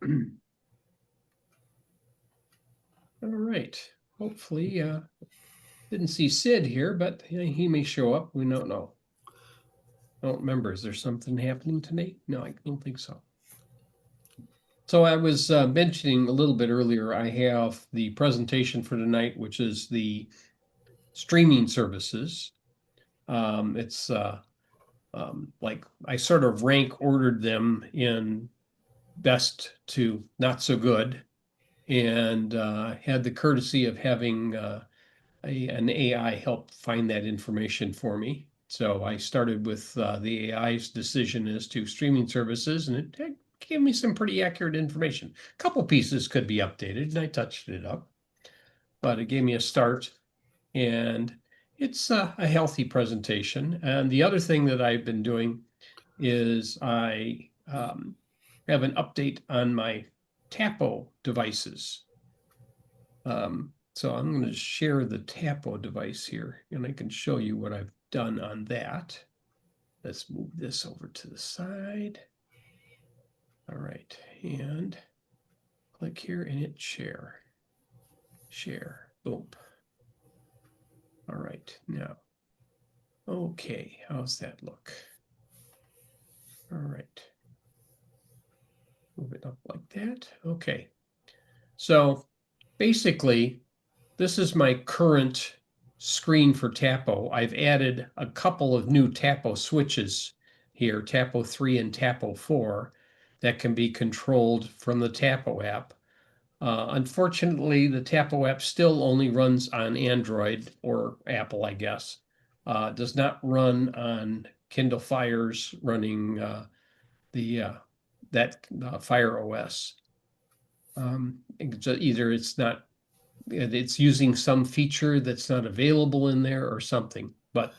All right. Hopefully, didn't see Sid here, but he may show up. We don't know. I don't remember. Is there something happening tonight? No, I don't think so. So I was mentioning a little bit earlier, I have the presentation for tonight, which is the streaming services. It's like I sort of rank ordered them in best to not so good, and had the courtesy of having an AI help find that information for me. So I started with the AI's decision as to streaming services, and it gave me some pretty accurate information. A couple pieces could be updated, and I touched it up, but it gave me a start, and it's a healthy presentation. And the other thing that I've been doing is I have an update on my Tapo devices. So I'm going to share the Tapo device here, and I can show you what I've done on that. Let's move this over to the side. All right, and click here and hit share. Share, boom. All right, now, okay, how's that look? All right. Move it up like that. Okay. So basically, this is my current screen for Tapo. I've added a couple of new Tapo switches here, Tapo 3 and Tapo 4, that can be controlled from the Tapo app. Unfortunately, the Tapo app still only runs on Android or Apple, I guess. Does not run on Kindle Fire's running that Fire OS. Either it's using some feature that's not available in there or something. But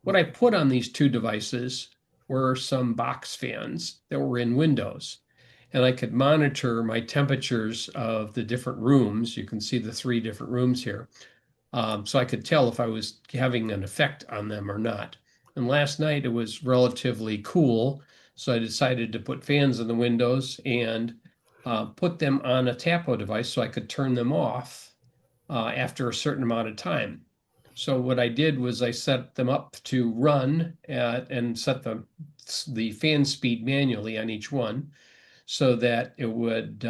what I put on these two devices were some box fans that were in Windows. And I could monitor my temperatures of the different rooms. You can see the 3 different rooms here. So I could tell if I was having an effect on them or not. And last night it was relatively cool. So I decided to put fans in the windows and put them on a Tapo device so I could turn them off after a certain amount of time. So what I did was I set them up to run and set the fan speed manually on each one so that it would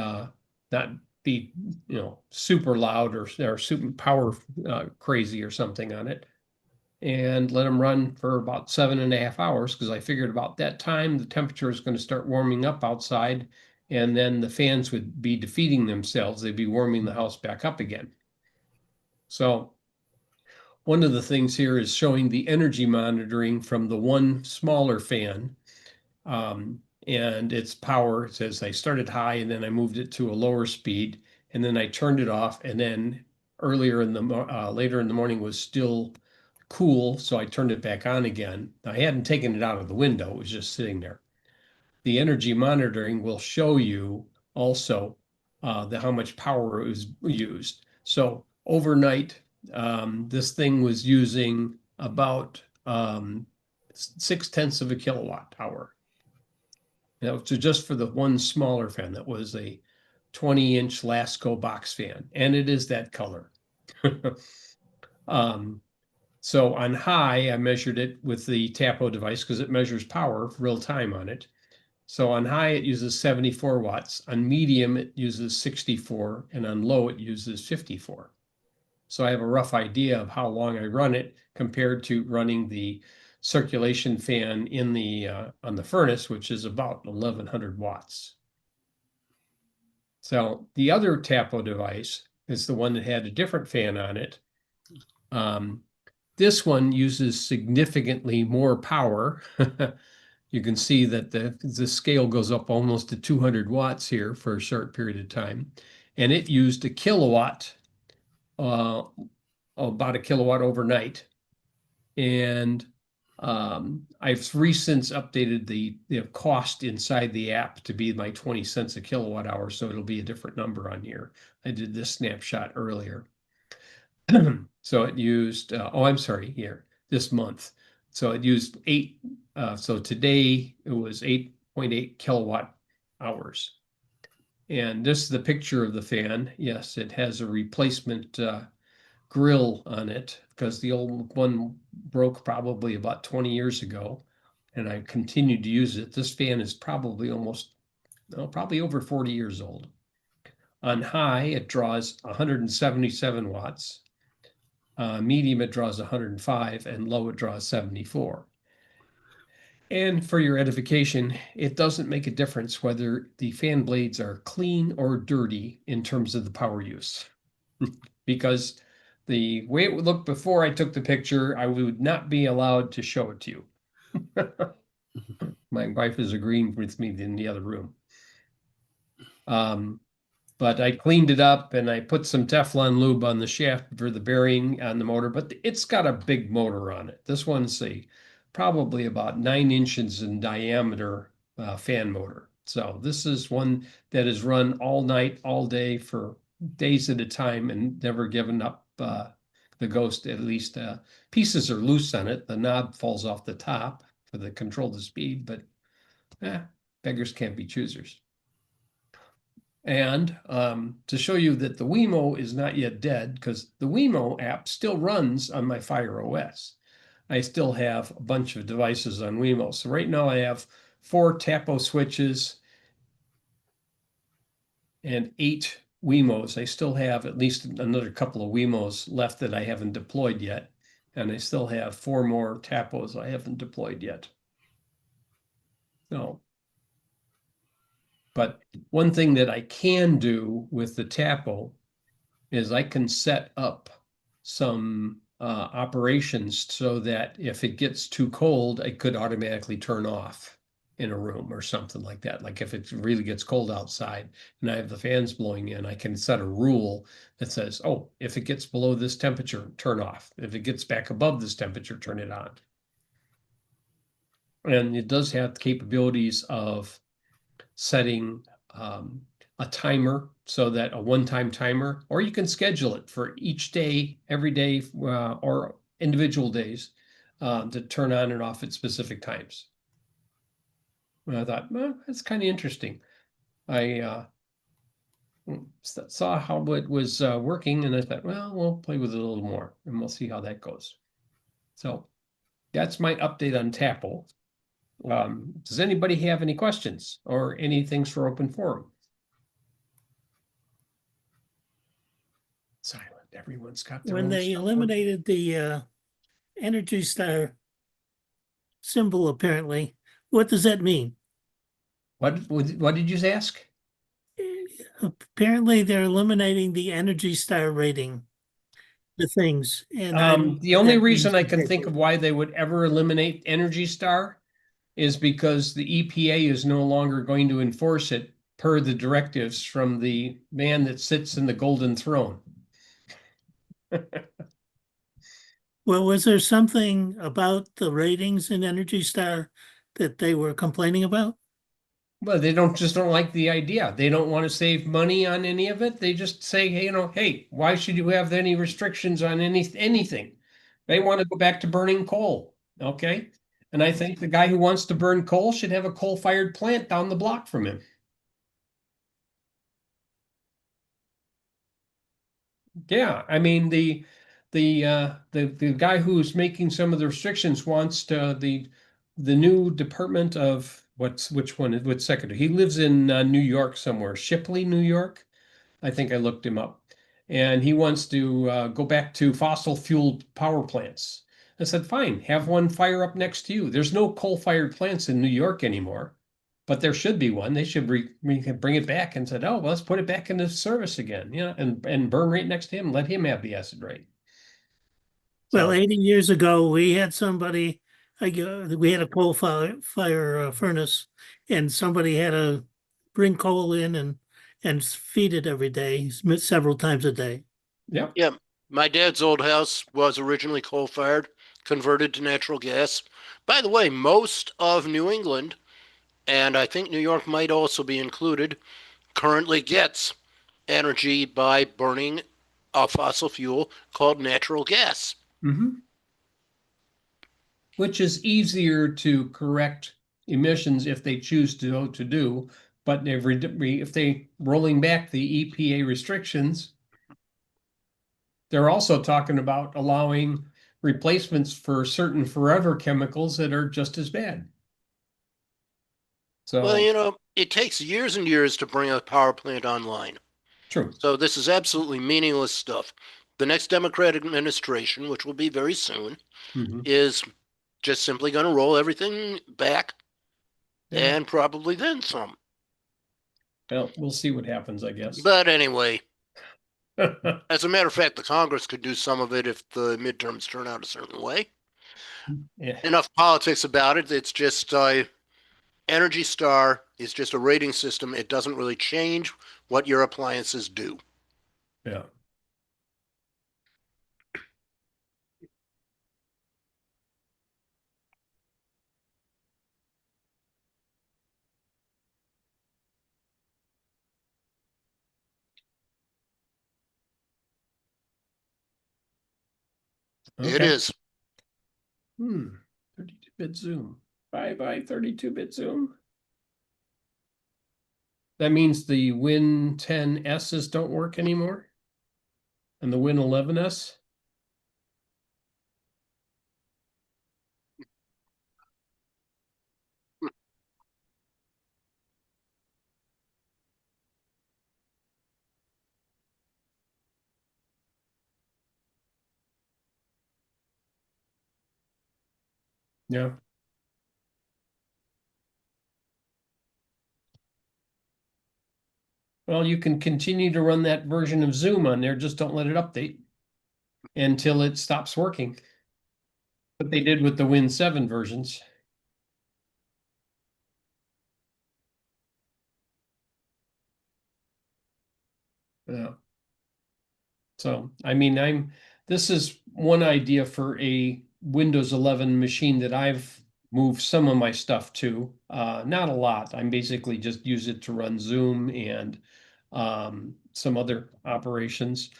not be super loud or super power crazy or something on it, and let them run for about 7.5 hours, because I figured about that time the temperature is going to start warming up outside, and then the fans would be defeating themselves. They'd be warming the house back up again. So one of the things here is showing the energy monitoring from the one smaller fan. And its power, it says I started high and then I moved it to a lower speed, and then I turned it off, and then later in the morning was still cool, so I turned it back on again. I hadn't taken it out of the window, it was just sitting there. The energy monitoring will show you also how much power was used. So overnight, this thing was using about 0.6 of a kilowatt hour. So just for the one smaller fan, that was a 20-inch Lasco box fan, and it is that color. So on high, I measured it with the Tapo device because it measures power real time on it. So on high, it uses 74 watts. On medium, it uses 64, and on low, it uses 54. So I have a rough idea of how long I run it compared to running the circulation fan in on the furnace, which is about 1100 watts. So the other Tapo device is the one that had a different fan on it. This one uses significantly more power. You can see that the scale goes up almost to 200 watts here for a short period of time. And it used a kilowatt, about a kilowatt overnight. And I've recently updated the cost inside the app to be my 20 cents a kilowatt hour, so it'll be a different number on here. I did this snapshot earlier. So it used, I'm sorry, here, this month. So it used so today it was 8.8 kilowatt hours. And this is the picture of the fan. Yes, it has a replacement grill on it because the old one broke probably about 20 years ago, and I continued to use it. This fan is probably probably over 40 years old. On high, it draws 177 watts. Medium, it draws 105, and low, it draws 74. And for your edification, it doesn't make a difference whether the fan blades are clean or dirty in terms of the power use. Because the way it would look before I took the picture, I would not be allowed to show it to you. My wife is agreeing with me in the other room. But I cleaned it up and I put some Teflon lube on the shaft for the bearing on the motor, but it's got a big motor on it. This one's probably about 9 inches in diameter fan motor. So this is one that is run all night, all day for days at a time and never given up the ghost. At least pieces are loose on it. The knob falls off the top for the control the speed, but beggars can't be choosers. And to show you that the Wemo is not yet dead, because the Wemo app still runs on my Fire OS. I still have a bunch of devices on Wemo. So right now I have 4 Tapo switches and 8 Wemos. I still have at least another couple of Wemos left that I haven't deployed yet. And I still have 4 more Tapos I haven't deployed yet. So, but one thing that I can do with the Tapo is I can set up some operations so that if it gets too cold, it could automatically turn off in a room or something like that. Like if it really gets cold outside and I have the fans blowing in, I can set a rule that says, oh, if it gets below this temperature, turn off. If it gets back above this temperature, turn it on. And it does have the capabilities of setting a timer, so that a one-time timer, or you can schedule it for each day, every day, or individual days to turn on and off at specific times. And I thought, well, that's kind of interesting. I saw how it was working, and I thought, well, we'll play with it a little more, and we'll see how that goes. So that's my update on Tapple. Does anybody have any questions or any things for open forum? Silent. Everyone's got their When own they stuff. eliminated the Energy Star symbol, apparently, what does that mean? What did you ask? Apparently, they're eliminating the Energy Star rating, the things. And I don't know The what only that reason means I can exactly. think of why they would ever eliminate Energy Star is because the EPA is no longer going to enforce it per the directives from the man that sits in the golden throne. Well, was there something about the ratings in Energy Star that they were complaining about? Well, they just don't like the idea. They don't want to save money on any of it. They just say, hey, hey, why should you have any restrictions on anything? They want to go back to burning coal. Okay. And I think the guy who wants to burn coal should have a coal-fired plant down the block from him. Yeah, I mean the guy who's making some of the restrictions wants to the new Department of which secretary? He lives in New York somewhere, Shipley, New York. I think I looked him up, and he wants to go back to fossil fueled power plants. I said, fine, have one fire up next to you. There's no coal-fired plants in New York anymore, but there should be one. They should bring it back and said, oh, well, let's put it back into service again, and burn right next to him. Let him have the acid rain. Well, So 80 years ago, we had somebody, we had a coal fire furnace, and somebody had to bring coal in and feed it every day, several times a day. yeah. Yeah, my dad's old house was originally coal-fired, converted to natural gas. By the way, most of New England, and I think New York might also be included, currently gets energy by burning a fossil fuel called natural gas. Mm-hmm. Which is easier to correct emissions if they choose to do, But if they rolling back the EPA restrictions, they're also talking about allowing replacements for certain forever chemicals that are just as bad. Well, So it takes years and years to bring a power plant online. true. So this is absolutely meaningless stuff. The next Democratic administration, which will be very soon, Mhm. is just simply going to roll everything back Yeah. and probably then some. Well, we'll see what happens, I guess. But anyway, as a matter of fact, the Congress could do some of it if the midterms turn out a certain way. Yeah. Enough politics about it. It's just Energy Star is just a rating system. It doesn't really change what your appliances do. Yeah. It Okay. is. 32-bit zoom. Bye 32-bit zoom. That means the Win 10S's don't work anymore? And the Win 11S? Yeah. Well, you can continue to run that version of Zoom on there, just don't let it update until it stops working. What they did with the Win 7 versions. Yeah. So, I mean, this is one idea for a Windows 11 machine that I've moved some of my stuff to. Not a lot. I'm basically just use it to run Zoom and some other operations.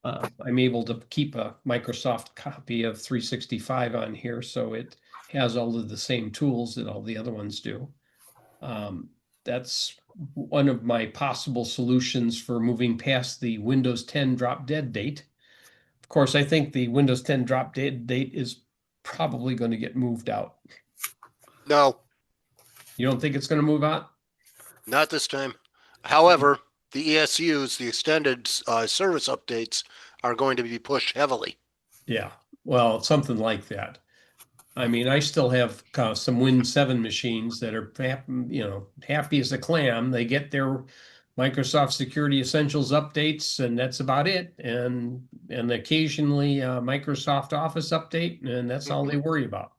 I'm able to keep a Microsoft copy of 365 on here, so it has all of the same tools that all the other ones do. That's one of my possible solutions for moving past the Windows 10 drop dead date. Of course, I think the Windows 10 drop dead date is probably going to get moved out. No, You don't think it's going to move out? not this time. However, the ESUs, the extended service updates, are going to be pushed heavily. Yeah, well, something like that. I mean, I still have some Win 7 machines that are, happy as a clam. They get their Microsoft Security Essentials updates, and that's about it. And occasionally Microsoft Office update, and that's all they worry about.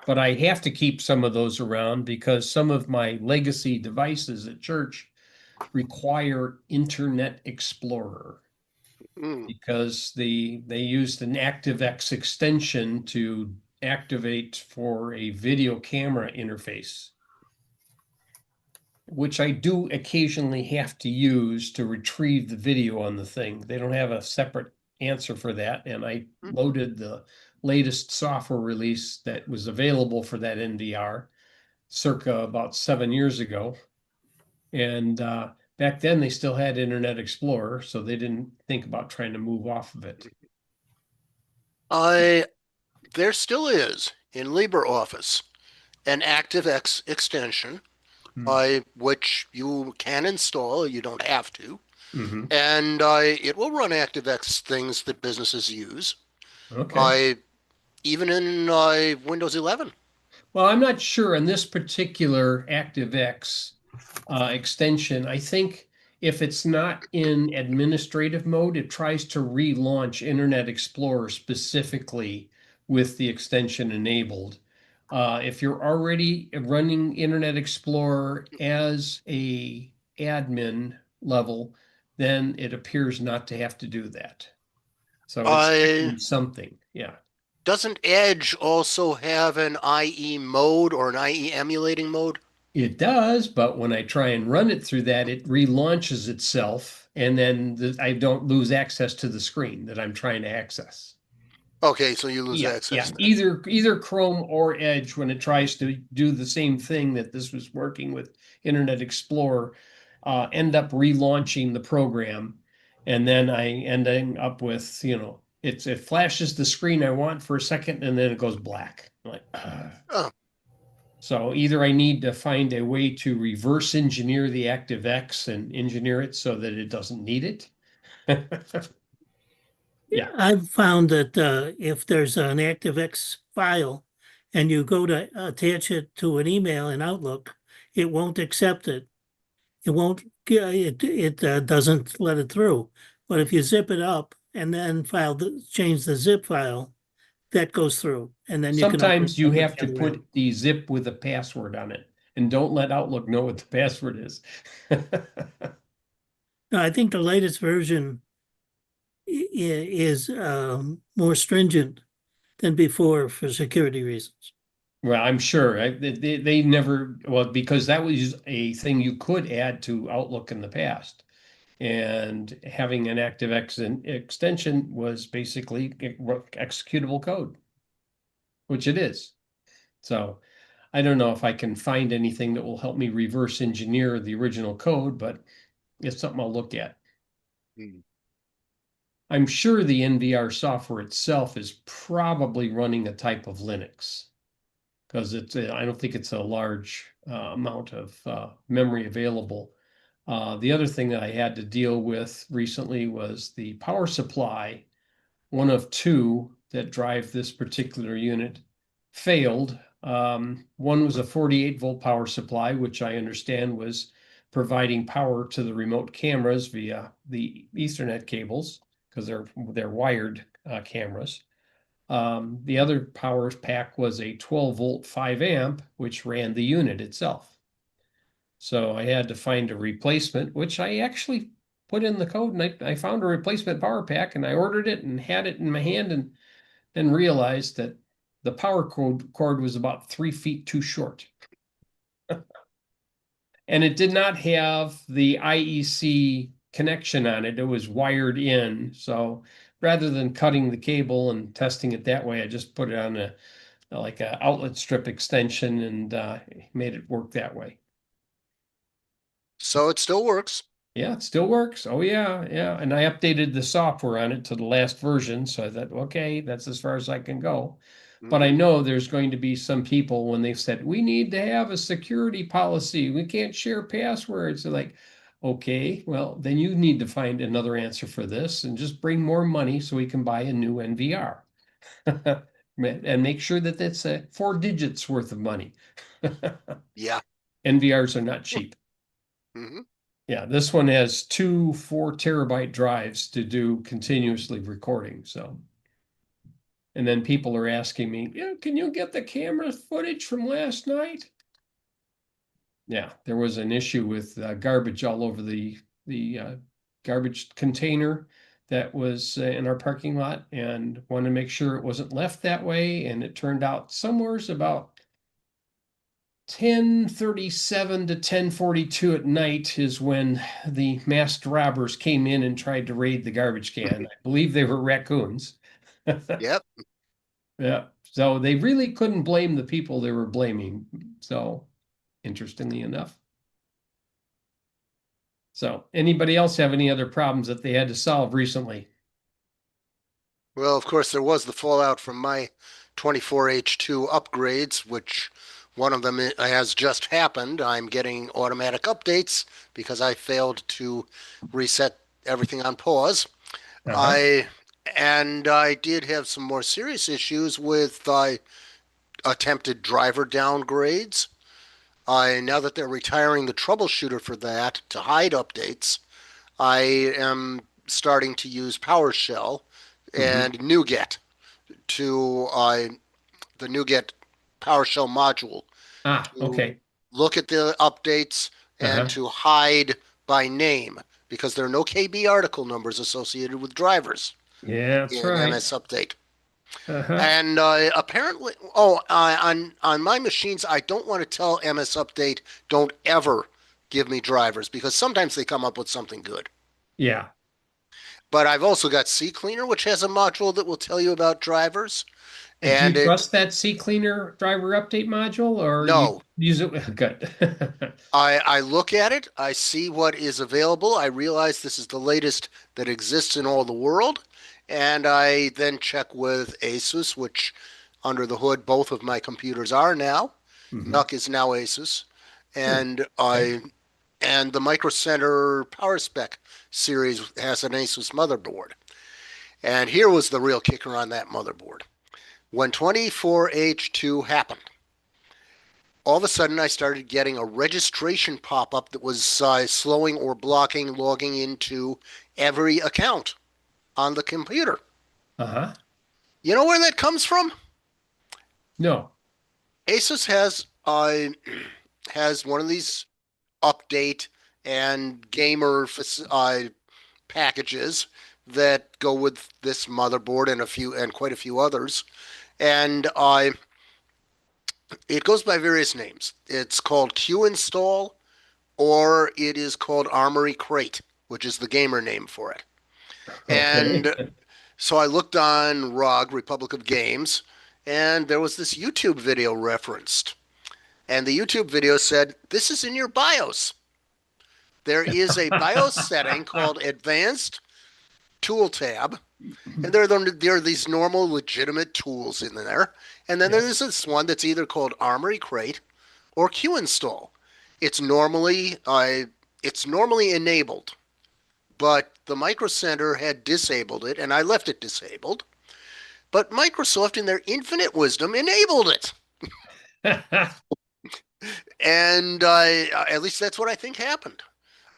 But I have to keep some of those around because some of my legacy devices at church require Internet Explorer Mm. because they used an ActiveX extension to activate for a video camera interface, which I do occasionally have to use to retrieve the video on the thing. They don't have a separate answer for that, and I loaded the latest software release that was available for that NVR circa about 7 years ago. And back then they still had Internet Explorer, so they didn't think about trying to move off of it. There still is in LibreOffice an ActiveX extension, which you can install. You don't have to. Mm-hmm. And it will run ActiveX things that businesses use. Okay. Even in Windows 11. Well, I'm not sure on this particular ActiveX extension. I think if it's not in administrative mode, it tries to relaunch Internet Explorer specifically with the extension enabled. If you're already running Internet Explorer as a admin level, then it appears not to have to do that. So it's Uh, checking something. Yeah. doesn't Edge also have an IE mode or an IE emulating mode? It does, but when I try and run it through that, it relaunches itself, and then I don't lose access to the screen that I'm trying to access. Okay, so you lose Yeah, access yeah. then. Either Chrome or Edge, when it tries to do the same thing that this was working with Internet Explorer, end up relaunching the program, and then I ending up with, it flashes the screen I want for a second, and then it goes black. I'm like, "Ugh." Oh, So either I need to find a way to reverse engineer the ActiveX and engineer it so that it doesn't need it. Yeah. I've found that if there's an ActiveX file and you go to attach it to an email in Outlook, it won't accept it. It won't, it doesn't let it through. But if you zip it up and then change the zip file, that goes through. And then you can open Sometimes it you up have the to other end. put the zip with a password on it and don't let Outlook know what the password is. No, I think the latest version is more stringent than before for security reasons. Well, I'm sure they never, well, because that was a thing you could add to Outlook in the past. And having an ActiveX extension was basically executable code, which it is. So I don't know if I can find anything that will help me reverse engineer the original code, but it's something I'll look at. hmm. I'm sure the NVR software itself is probably running a type of Linux because I don't think it's a large amount of memory available. The other thing that I had to deal with recently was the power supply. One of two that drive this particular unit failed. One was a 48-volt power supply, which I understand was providing power to the remote cameras via the Ethernet cables because they're wired cameras. The other power pack was a 12-volt 5 amp, which ran the unit itself. So I had to find a replacement, which I actually put in the code, and I found a replacement power pack, and I ordered it and had it in my hand, and then realized that the power cord was about 3 feet too short. And it did not have the IEC connection on it. It was wired in. So rather than cutting the cable and testing it that way, I just put it on a outlet strip extension and made it work that way. So it still works. Yeah, it still works. Oh yeah, yeah. And I updated the software on it to the last version, so I thought, okay, that's as far as I can go. But I Hmm. know there's going to be some people when they've said, we need to have a security policy. We can't share passwords. They're like, okay, well, then you need to find another answer for this and just bring more money so we can buy a new NVR. And make sure that that's 4 digits worth of money. Yeah. NVRs are not cheap. Hmm. Yeah, this one has two 4 terabyte drives to do continuously recording. So, and then people are asking me, yeah, can you get the camera footage from last night? Yeah, there was an issue with garbage all over the garbage container that was in our parking lot, and wanted to make sure it wasn't left that way. And it turned out somewhere's about 10:37 to 10:42 at night is when the masked robbers came in and tried to raid the garbage can. I believe they were raccoons. Yep. Yeah. So they really couldn't blame the people they were blaming. So interestingly enough. So anybody else have any other problems that they had to solve recently? Well, of course, there was the fallout from my 24H2 upgrades, which one of them has just happened. I'm getting automatic updates because I failed to reset everything on pause. Uh-huh. I did have some more serious issues with attempted driver downgrades. Now that they're retiring the troubleshooter for that to hide updates, I am starting to use PowerShell Hmm. and NuGet to the NuGet PowerShell module Ah, to okay. look at the updates and Uh-huh. to hide by name because there are no KB article numbers associated with drivers Yeah, that's in right. MS Update. Uh-huh. And apparently, on my machines, I don't want to tell MS Update don't ever give me drivers because sometimes they come up with something good. Yeah. But I've also got CCleaner, which has a module that will tell you about drivers. And do you And trust that CCleaner driver update module or you no, use it? Good. I look at it, I see what is available, I realize this is the latest that exists in all the world, and I then check with Asus, which under the hood both of my computers are now. Mhm. NUC is now Asus, Hmm. and Okay. I and the Micro Center Power Spec series has an Asus motherboard. And here was the real kicker on that motherboard. When 24H2 happened, all of a sudden I started getting a registration pop-up that was slowing or blocking logging into every account on the computer. Uh-huh. You know where that comes from? No. Asus has one of these update and gamer packages that go with this motherboard and quite a few others, and it goes by various names. It's called Q install, or it is called Armory Crate, which is the gamer name for it. Okay. And so I looked on ROG, Republic of Games, and there was this YouTube video referenced. And the YouTube video said, "This is in your BIOS." There is a BIOS setting called Advanced Tool Tab, and there are these normal, legitimate tools in there. And then Yes. there's this one that's either called Armory Crate or Q install. It's normally it's normally enabled, but the Micro Center had disabled it, and I left it disabled. But Microsoft, in their infinite wisdom, enabled it, and at least that's what I think happened.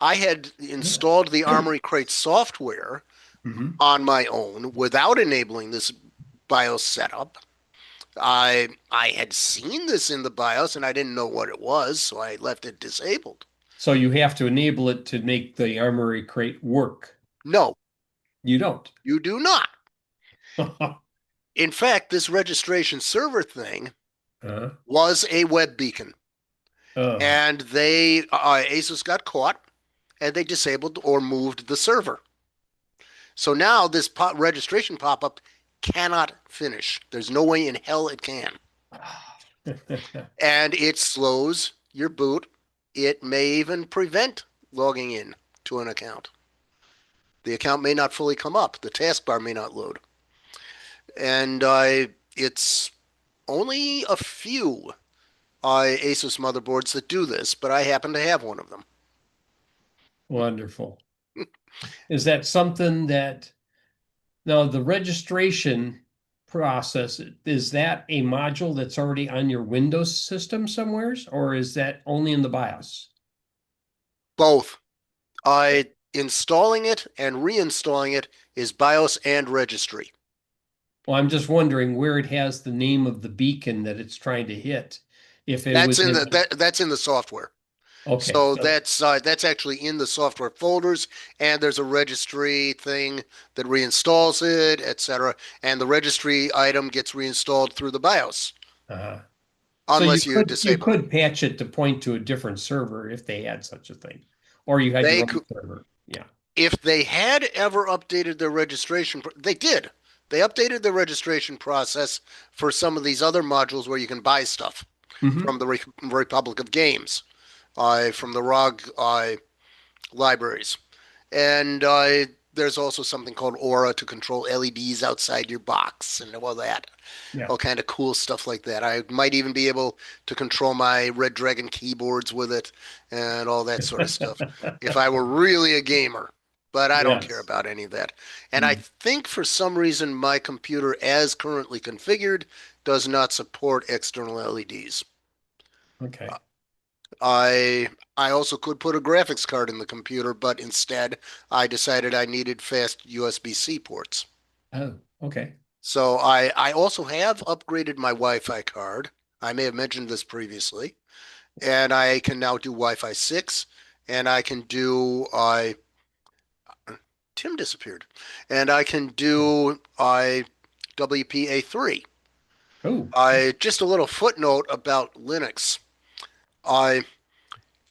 I had Yeah. installed the Armory Crate software Mhm. on my own without enabling this BIOS setup. I had seen this in the BIOS and I didn't know what it was, so I left it disabled. So you have to enable it to make the Armory crate work. No, You don't. you do not. In fact, this registration server thing Uh, was a web beacon, oh. and Asus got caught, and they disabled or moved the server. So now this registration pop-up cannot finish. There's no way in hell it can, and it slows your boot. It may even prevent logging in to an account. The account may not fully come up. The taskbar may not load, and it's only a few Asus motherboards that do this, but I happen to have one of them. Wonderful. Is that something that now the registration process, is that a module that's already on your Windows system somewheres, or is that only in the BIOS? Both. Installing it and reinstalling it is BIOS and registry. Well, I'm just wondering where it has the name of the beacon that it's trying to hit. If it was in, That's in the software. okay, So so that's actually in the software folders, and there's a registry thing that reinstalls it, etc. And the registry item gets reinstalled through the BIOS, uh, so unless you you disable it. could patch it to point to a different server if they had such a thing, or you had They your could, own server. Yeah. if they had ever updated their registration, they did. They updated the registration process for some of these other modules where you can buy stuff Hmm. from the Republic of Games, from the ROG libraries. And there's also something called Aura to control LEDs outside your box and all that. Yeah. All kind of cool stuff like that. I might even be able to control my Red Dragon keyboards with it and all that sort of stuff if I were really a gamer. But I don't care Yes. about any of that. And I Mm. think for some reason my computer, as currently configured, does not support external LEDs. Okay. I also could put a graphics card in the computer, but instead I decided I needed fast USB-C ports. Oh, okay. So I also have upgraded my Wi-Fi card. I may have mentioned this previously, and I can now do Wi-Fi 6, and I can do Tim disappeared, and I can do WPA3. Oh, I just a little footnote about Linux. I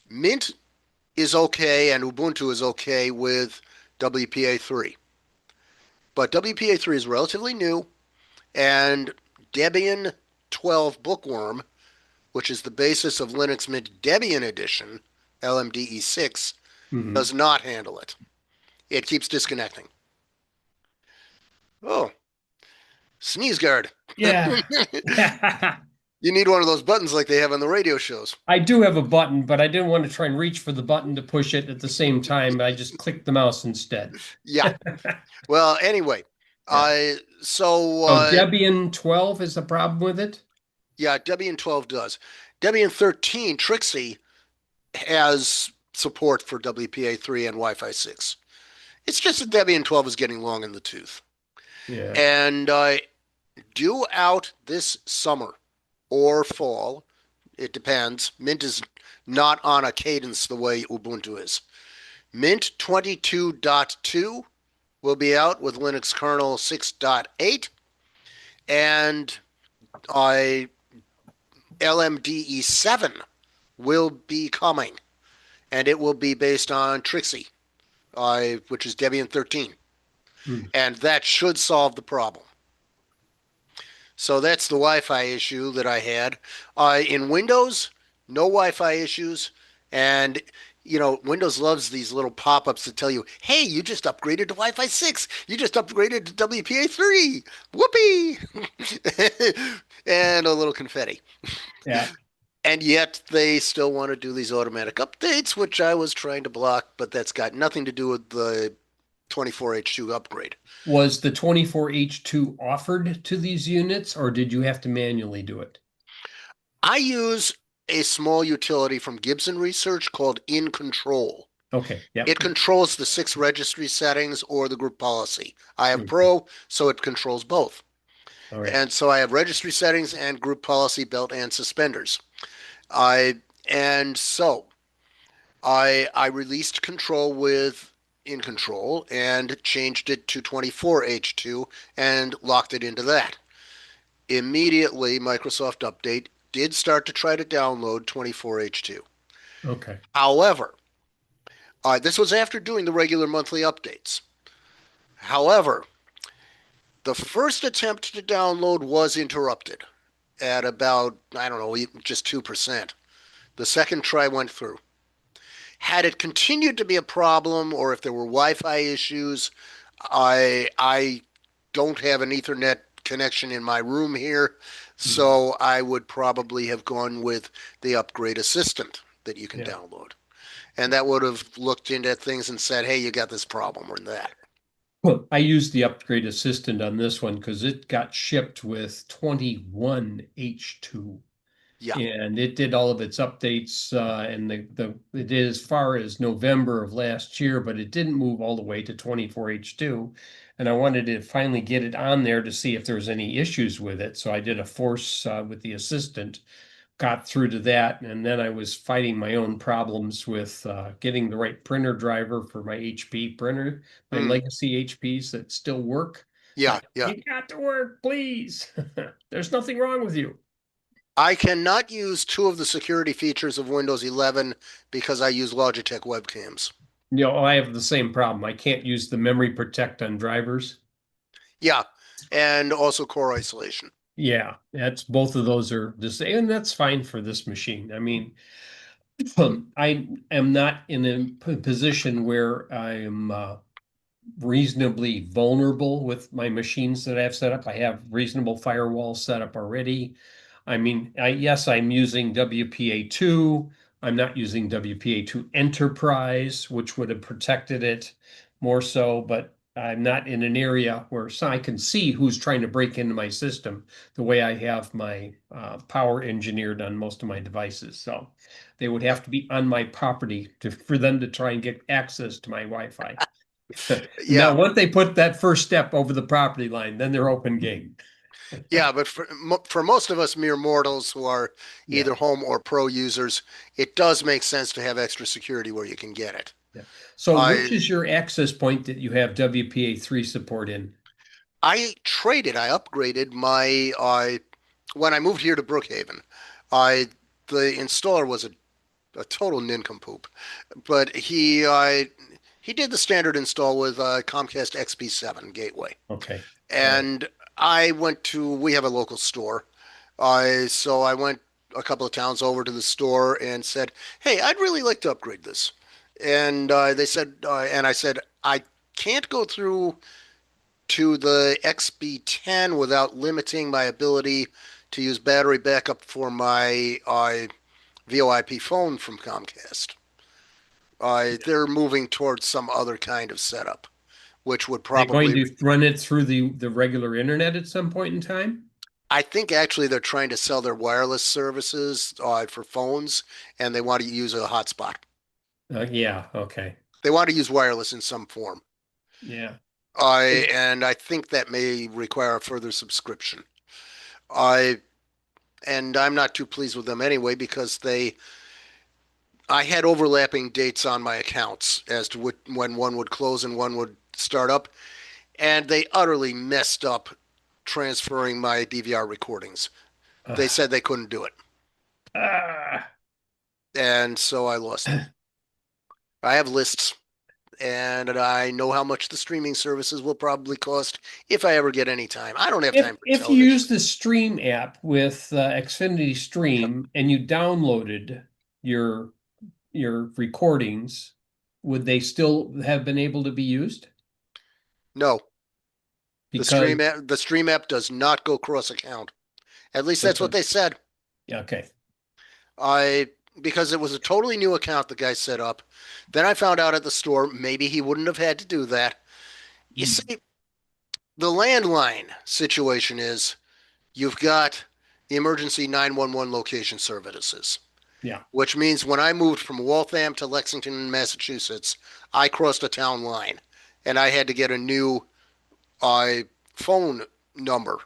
Mint is okay and Ubuntu is okay with WPA3. But WPA3 is relatively new, and Debian 12 Bookworm, which is the basis of Linux Mint Debian Edition, LMDE6, Mhm. does not handle it. It keeps disconnecting. Oh, sneeze guard. Yeah. You need one of those buttons like they have on the radio shows. I do have a button, but I didn't want to try and reach for the button to push it at the same time. I just clicked the mouse instead. Yeah. Well, anyway, Yeah. so So Debian 12 is the problem with it? yeah, Debian 12 does. Debian 13 Trixie has support for WPA3 and Wi-Fi 6. It's just that Debian 12 is getting long in the tooth. Yeah. And due out this summer or fall, it depends. Mint is not on a cadence the way Ubuntu is. Mint 22.2 will be out with Linux kernel 6.8, and LMDE7 will be coming, and it will be based on Trixie, which is Debian 13, Hmm. and that should solve the problem. So that's the Wi-Fi issue that I had. In Windows, no Wi-Fi issues, and Windows loves these little pop-ups that tell you, "Hey, you just upgraded to Wi-Fi 6. You just upgraded to WPA3. Whoopee!" And a little confetti. Yeah. And yet they still want to do these automatic updates, which I was trying to block, but that's got nothing to do with the 24H2 upgrade. Was the 24H2 offered to these units, or did you have to manually do it? I use a small utility from Gibson Research called In Control. Okay. Yep. It controls the 6 registry settings or the group policy. I have Okay. Pro, so it controls both. All right. And so I have registry settings and group policy, belt and suspenders. I and so I released control with In Control and changed it to 24H2 and locked it into that. Immediately, Microsoft Update did start to try to download 24H2. Okay. However, this was after doing the regular monthly updates. However, the first attempt to download was interrupted at about, I don't know, just 2%. The second try went through. Had it continued to be a problem, or if there were Wi-Fi issues, I don't have an Ethernet connection in my room here, so I would probably have gone with the Upgrade Assistant that you can Yeah. download. And that would have looked into things and said, hey, you got this problem or that. Well, I used the Upgrade Assistant on this one because it got shipped with 21H2. Yeah. And it did all of its updates, and it did as far as November of last year, but it didn't move all the way to 24H2. And I wanted to finally get it on there to see if there was any issues with it. So I did a force with the assistant, got through to that, and then I was fighting my own problems with getting the right printer driver for my HP printer, my legacy HPs that still work. Yeah, yeah. You got to work, please. There's nothing wrong with you. I cannot use 2 of the security features of Windows 11 because I use Logitech webcams. I have the same problem. I can't use the memory protect on drivers. Yeah, and also core isolation. Yeah, that's both of those are the same, and that's fine for this machine. I mean, I am not in a position where I am reasonably vulnerable with my machines that I have set up. I have reasonable firewalls set up already. I mean, yes, I'm using WPA2. I'm not using WPA2 Enterprise, which would have protected it more so, but I'm not in an area where I can see who's trying to break into my system the way I have my power engineered on most of my devices. So they would have to be on my property for them to try and get access to my Wi-Fi. Yeah. Now, once they put that first step over the property line, then they're open game. Yeah, but for most of us mere mortals who are either Yeah. home or pro users, it does make sense to have extra security where you can get it. Yeah. So which I is your access point that you have WPA3 support in? I upgraded my when I moved here to Brookhaven. I The installer was a total nincompoop, but He did the standard install with Comcast XP7 gateway. Okay. And we have a local store. So I went a couple of towns over to the store and said, "Hey, I'd really like to upgrade this." And they said, and I said, "I can't go through to the XB10 without limiting my ability to use battery backup for my VoIP phone from Comcast. They're moving towards some other kind of setup, which would They're going probably, to run it through the regular internet at some point in time? I think actually they're trying to sell their wireless services for phones, and they want to use a hotspot. Yeah, okay. They want to use wireless in some form. Yeah. And I think that may require a further subscription. I and I'm not too pleased with them anyway because I had overlapping dates on my accounts as to when one would close and one would start up, and they utterly messed up transferring my DVR recordings. They said they couldn't do it, Ah. and so I lost them. I have lists, and I know how much the streaming services will probably cost if I ever get any time. I don't have time for If you television. use the Stream app with Xfinity Stream and you downloaded your your recordings, would they still have been able to be used? No, Because the Stream app does not go cross account. At least that's what they said. yeah, okay. I because it was a totally new account the guy set up. Then I found out at the store maybe he wouldn't have had to do that. You see, the landline situation is you've got the emergency 911 location services, Yeah. which means when I moved from Waltham to Lexington, Massachusetts, I crossed a town line and I had to get a new phone number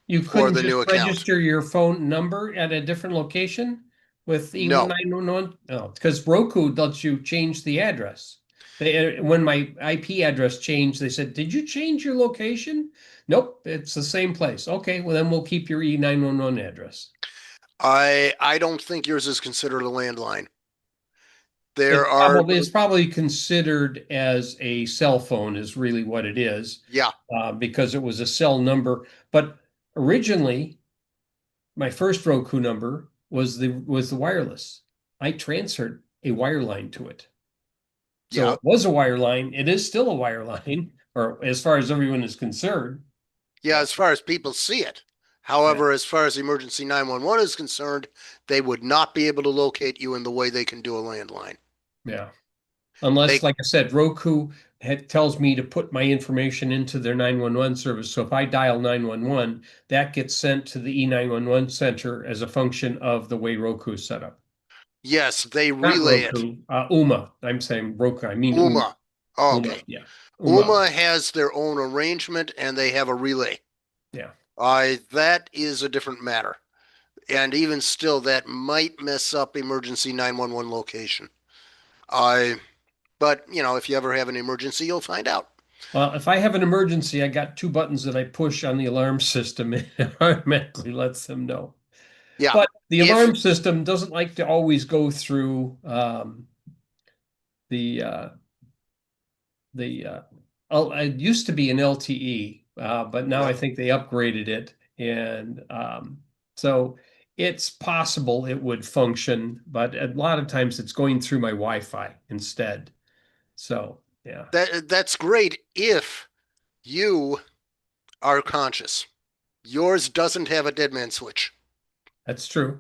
You for couldn't the just new account. register your phone number at a different location with even No. 911? No, because Roku lets you change the address. When my IP address changed, they said, "Did you change your location?" Nope, it's the same place. Okay, well then we'll keep your E911 address. I don't think yours is considered a landline. There are It's probably considered as a cell phone is really what it is, yeah. because it was a cell number. But originally, my first Roku number was the wireless. I transferred a wireline to it. So Yeah. it was a wireline. It is still a wireline, or as far as everyone is concerned. Yeah, as far as people see it. However, as far as emergency 911 is concerned, they would not be able to locate you in the way they can do a landline. Yeah. Unless, They like I said, Roku tells me to put my information into their 911 service. So if I dial 911, that gets sent to the E911 center as a function of the way Roku is set up. yes, they Not relay it. Roku, Uma. I'm saying Roku. I mean Uma. UMA. Oh, Uma. okay. Yeah. Uma. UMA has their own arrangement and they have a relay. Yeah. That is a different matter. And even still, that might mess up emergency 911 location. But if you ever have an emergency, you'll find out. Well, if I have an emergency, I got two buttons that I push on the alarm system and it automatically lets them know. Yeah. But the If alarm system doesn't like to always go through the it used to be an LTE, but now I think they upgraded it, and so it's possible it would function, but a lot of times it's going through my Wi-Fi instead. So yeah, that's great if you are conscious. Yours doesn't have a dead man switch. that's true.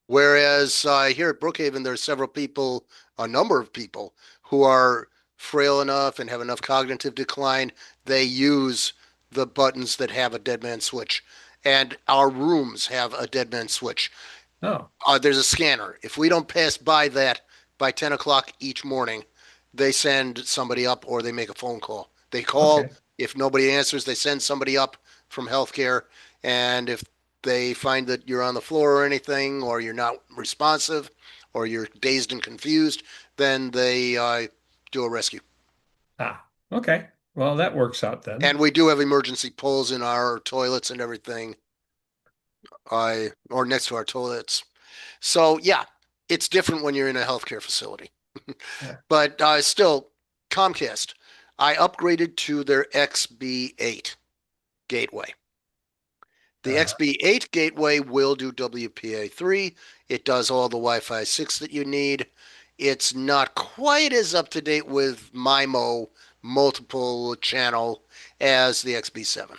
Whereas here at Brookhaven, there's several people, a number of people, who are frail enough and have enough cognitive decline. They use the buttons that have a dead man switch. And our rooms have a dead man switch. Oh, There's a scanner. If we don't pass by that by 10 o'clock each morning, they send somebody up or they make a phone call. They call. okay. If nobody answers, they send somebody up from healthcare. And if they find that you're on the floor or anything, or you're not responsive, or you're dazed and confused, then they do a rescue. Ah, okay. Well, that works out then. And we do have emergency poles in our toilets and everything, or next to our toilets. So yeah, it's different when you're in a healthcare facility. Yeah. But still, Comcast. I upgraded to their XB8 gateway. The Uh, XB8 gateway will do WPA3. It does all the Wi-Fi 6 that you need. It's not quite as up to date with MIMO multiple channel as the XB7.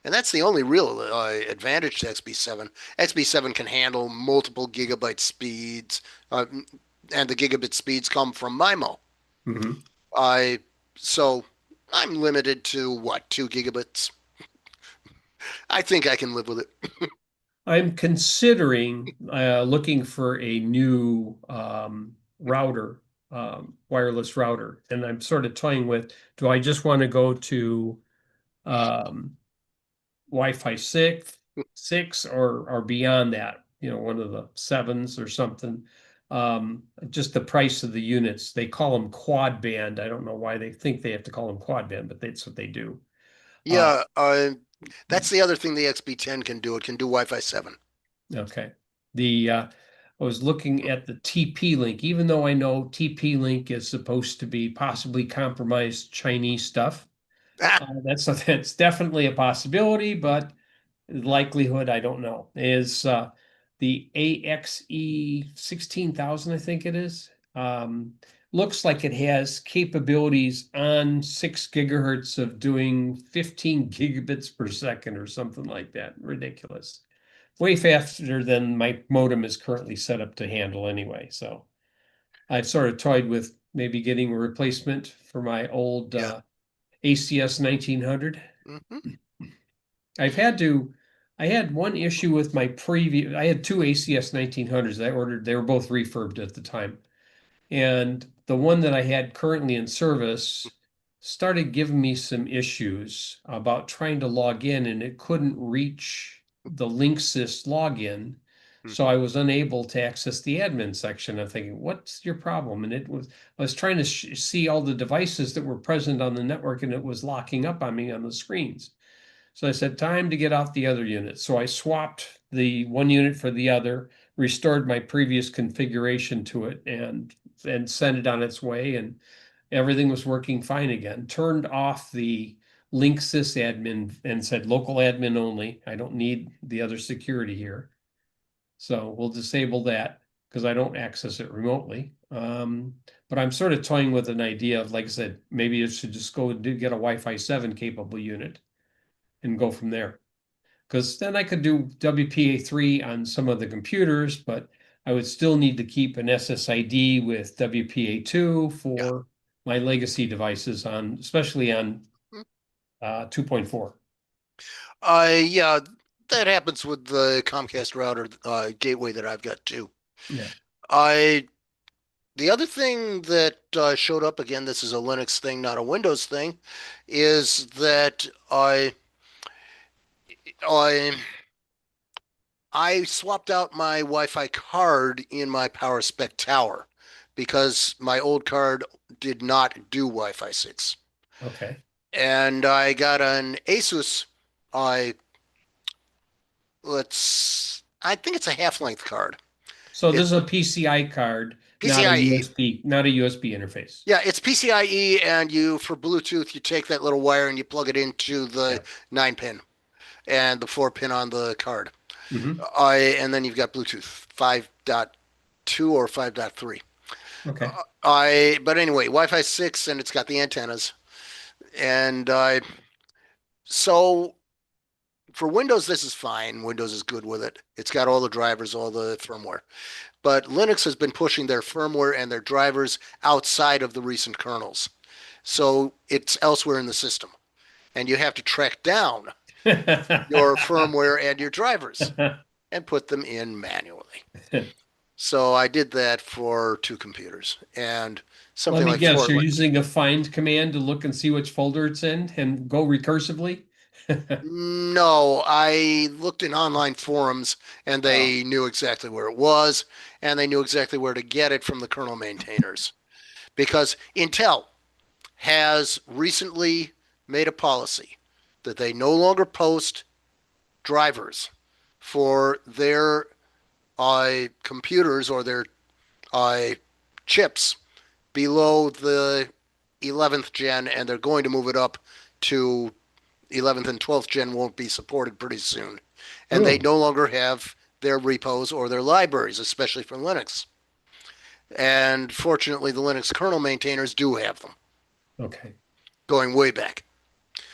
And that's the only real advantage to XB7. XB7 can handle multiple gigabyte speeds, and the gigabit speeds come from MIMO. mhm. I so I'm limited to what, 2 gigabits? I think I can live with it. I'm considering looking for a new router, wireless router, and I'm sort of toying with, do I just want to go to um, Wi-Fi 6, or beyond that, one of the sevens or something. Just the price of the units. They call them quad band. I don't know why they think they have to call them quad band, but that's what they do. Uh, Yeah, that's the other thing the XB10 can do. It can do Wi-Fi 7. okay. I was looking at the TP link, even though I know TP link is supposed to be possibly compromised Chinese stuff. That's definitely a possibility, but likelihood, I don't know, is the AXE 16,000, I think it is. Looks like it has capabilities on 6 gigahertz of doing 15 gigabits per second or something like that. Ridiculous. Way faster than my modem is currently set up to handle anyway. So I've sort of toyed with maybe getting a replacement for my old Yeah. ACS 1900. Hmm. I've had to, I had one issue with my previous, I had two ACS 1900s I ordered. They were both refurbed at the time. And the one that I had currently in service started giving me some issues about trying to log in, and it couldn't reach the Linksys login. So I was unable to access the admin section. I'm thinking, what's your problem? And I was trying to see all the devices that were present on the network, and it was locking up on me on the screens. So I said, time to get out the other unit. So I swapped the one unit for the other, restored my previous configuration to it, and sent it on its way. And everything was working fine again. Turned off the Linksys admin and said local admin only. I don't need the other security here. So we'll disable that because I don't access it remotely. But I'm sort of toying with an idea of, like I said, maybe it should just go and get a Wi-Fi 7 capable unit and go from there. Because then I could do WPA3 on some of the computers, but I would still need to keep an SSID with WPA2 Yeah. for my legacy devices especially on 2.4. Yeah, that happens with the Comcast router gateway that I've got too. Yeah. I The other thing that showed up again, this is a Linux thing, not a Windows thing, is that I I swapped out my Wi-Fi card in my PowerSpec tower because my old card did not do Wi-Fi 6. Okay. And I got an Asus I I think it's a half-length card. So this It is a PCI card, not a PCIe. USB interface. Yeah, it's PCIe, and for Bluetooth, you take that little wire and you plug it into the Yeah. 9 pin and the 4 pin on the card. Hmm. And then you've got Bluetooth 5.2 or 5.3. Okay. But anyway, Wi-Fi 6, and it's got the antennas. And so for Windows, this is fine. Windows is good with it. It's got all the drivers, all the firmware. But Linux has been pushing their firmware and their drivers outside of the recent kernels. So it's elsewhere in the system. And you have to track down your firmware and your drivers and put them in manually. So I did that for 2 computers, and Let something me like guess, four. you're using a find command to look and see which folder it's in and go recursively? No, I looked in online forums and Oh, they knew exactly where it was, and they knew exactly where to get it from the kernel maintainers. Because Intel has recently made a policy that they no longer post drivers for their computers or their chips below the 11th gen, and they're going to move it up to 11th and 12th gen won't be supported pretty soon. And they Oh, no longer have their repos or their libraries, especially for Linux. And fortunately, the Linux kernel maintainers do have them, okay. going way back.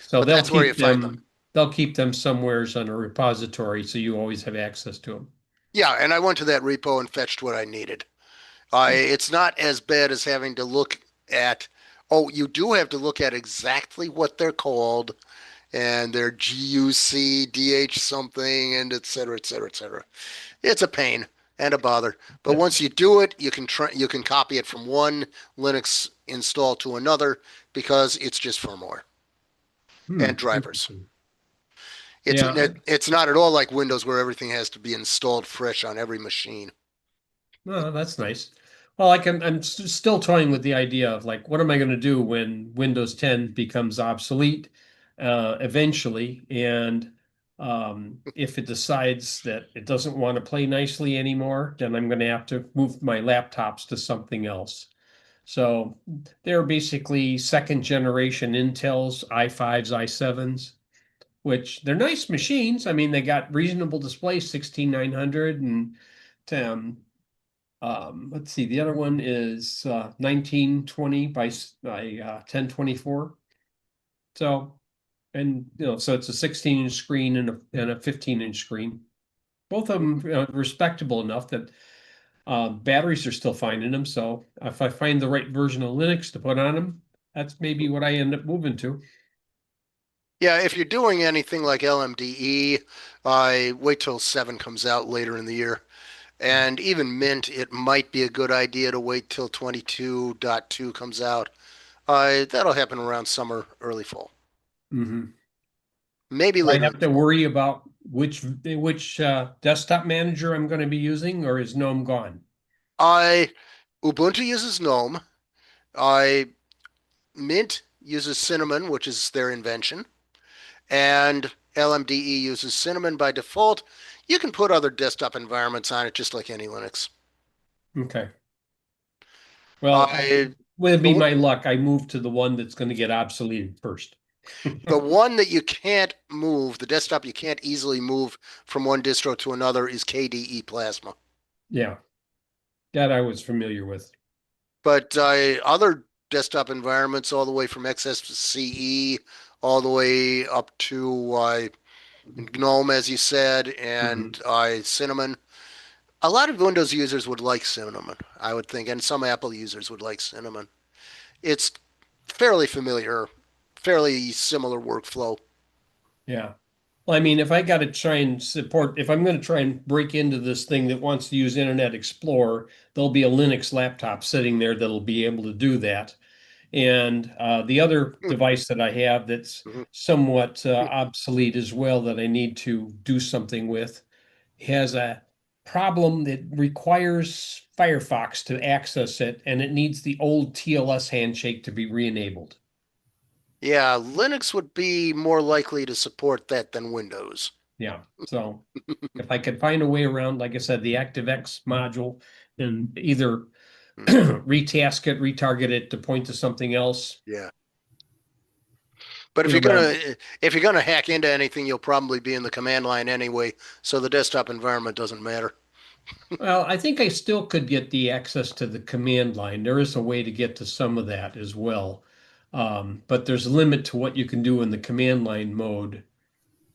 So But that's where you find them. they'll keep them somewheres on a repository, so you always have access to them. Yeah, and I went to that repo and fetched what I needed. It's not as bad as having to look at. Oh, you do have to look at exactly what they're called and their GUC, DH something, and et cetera, et cetera, et cetera. It's a pain and a bother. But once you do it, you can copy it from one Linux install to another because it's just firmware and drivers. Interesting. It's Yeah, it's not at all like Windows where everything has to be installed fresh on every machine. no, that's nice. Well, like still toying with the idea of like, what am I going to do when Windows 10 becomes obsolete eventually? And if it decides that it doesn't want to play nicely anymore, then I'm going to have to move my laptops to something else. So they're basically second generation Intel's i5s, i7s, which they're nice machines. I mean, they got reasonable displays, 16900 and let's see, the other one is 1920 by 1024. So, and so it's a 16-inch screen and a 15-inch screen. Both of them respectable enough that batteries are still fine in them. So if I find the right version of Linux to put on them, that's maybe what I end up moving to. Yeah, if you're doing anything like LMDE, I wait till 7 comes out later in the year. And even Mint, it might be a good idea to wait till 22.2 comes out. That'll happen around summer, early fall. Mm-hmm. Maybe I later in have the to fall. worry about which desktop manager I'm going to be using, or is GNOME gone? I Ubuntu uses GNOME. I Mint uses Cinnamon, which is their invention. And LMDE uses Cinnamon by default. You can put other desktop environments on it just like any Linux. Okay. Well, I would be the my luck. I move to the one that's going to get obsoleted first. the one that you can't move, the desktop you can't easily move from one distro to another is KDE Plasma. Yeah, that I was familiar with. But other desktop environments, all the way from XFCE, all the way up to GNOME, as you said, and Mhm. Cinnamon. A lot of Windows users would like Cinnamon, I would think, and some Apple users would like Cinnamon. It's fairly familiar, fairly similar workflow. Yeah. Well, I mean, if I got to try and support, if I'm going to try and break into this thing that wants to use Internet Explorer, there'll be a Linux laptop sitting there that'll be able to do that. And the other device that I have that's Mhm. somewhat obsolete as well that I need to do something with has a problem that requires Firefox to access it, and it needs the old TLS handshake to be re-enabled. Yeah, Linux would be more likely to support that than Windows. Yeah. So if I could find a way around, like I said, the ActiveX module and either Hmm. retask it, retarget it to point to something else, Yeah. But but if you're gonna hack into anything, you'll probably be in the command line anyway, so the desktop environment doesn't matter. well, I think I still could get the access to the command line. There is a way to get to some of that as well. But there's a limit to what you can do in the command line mode.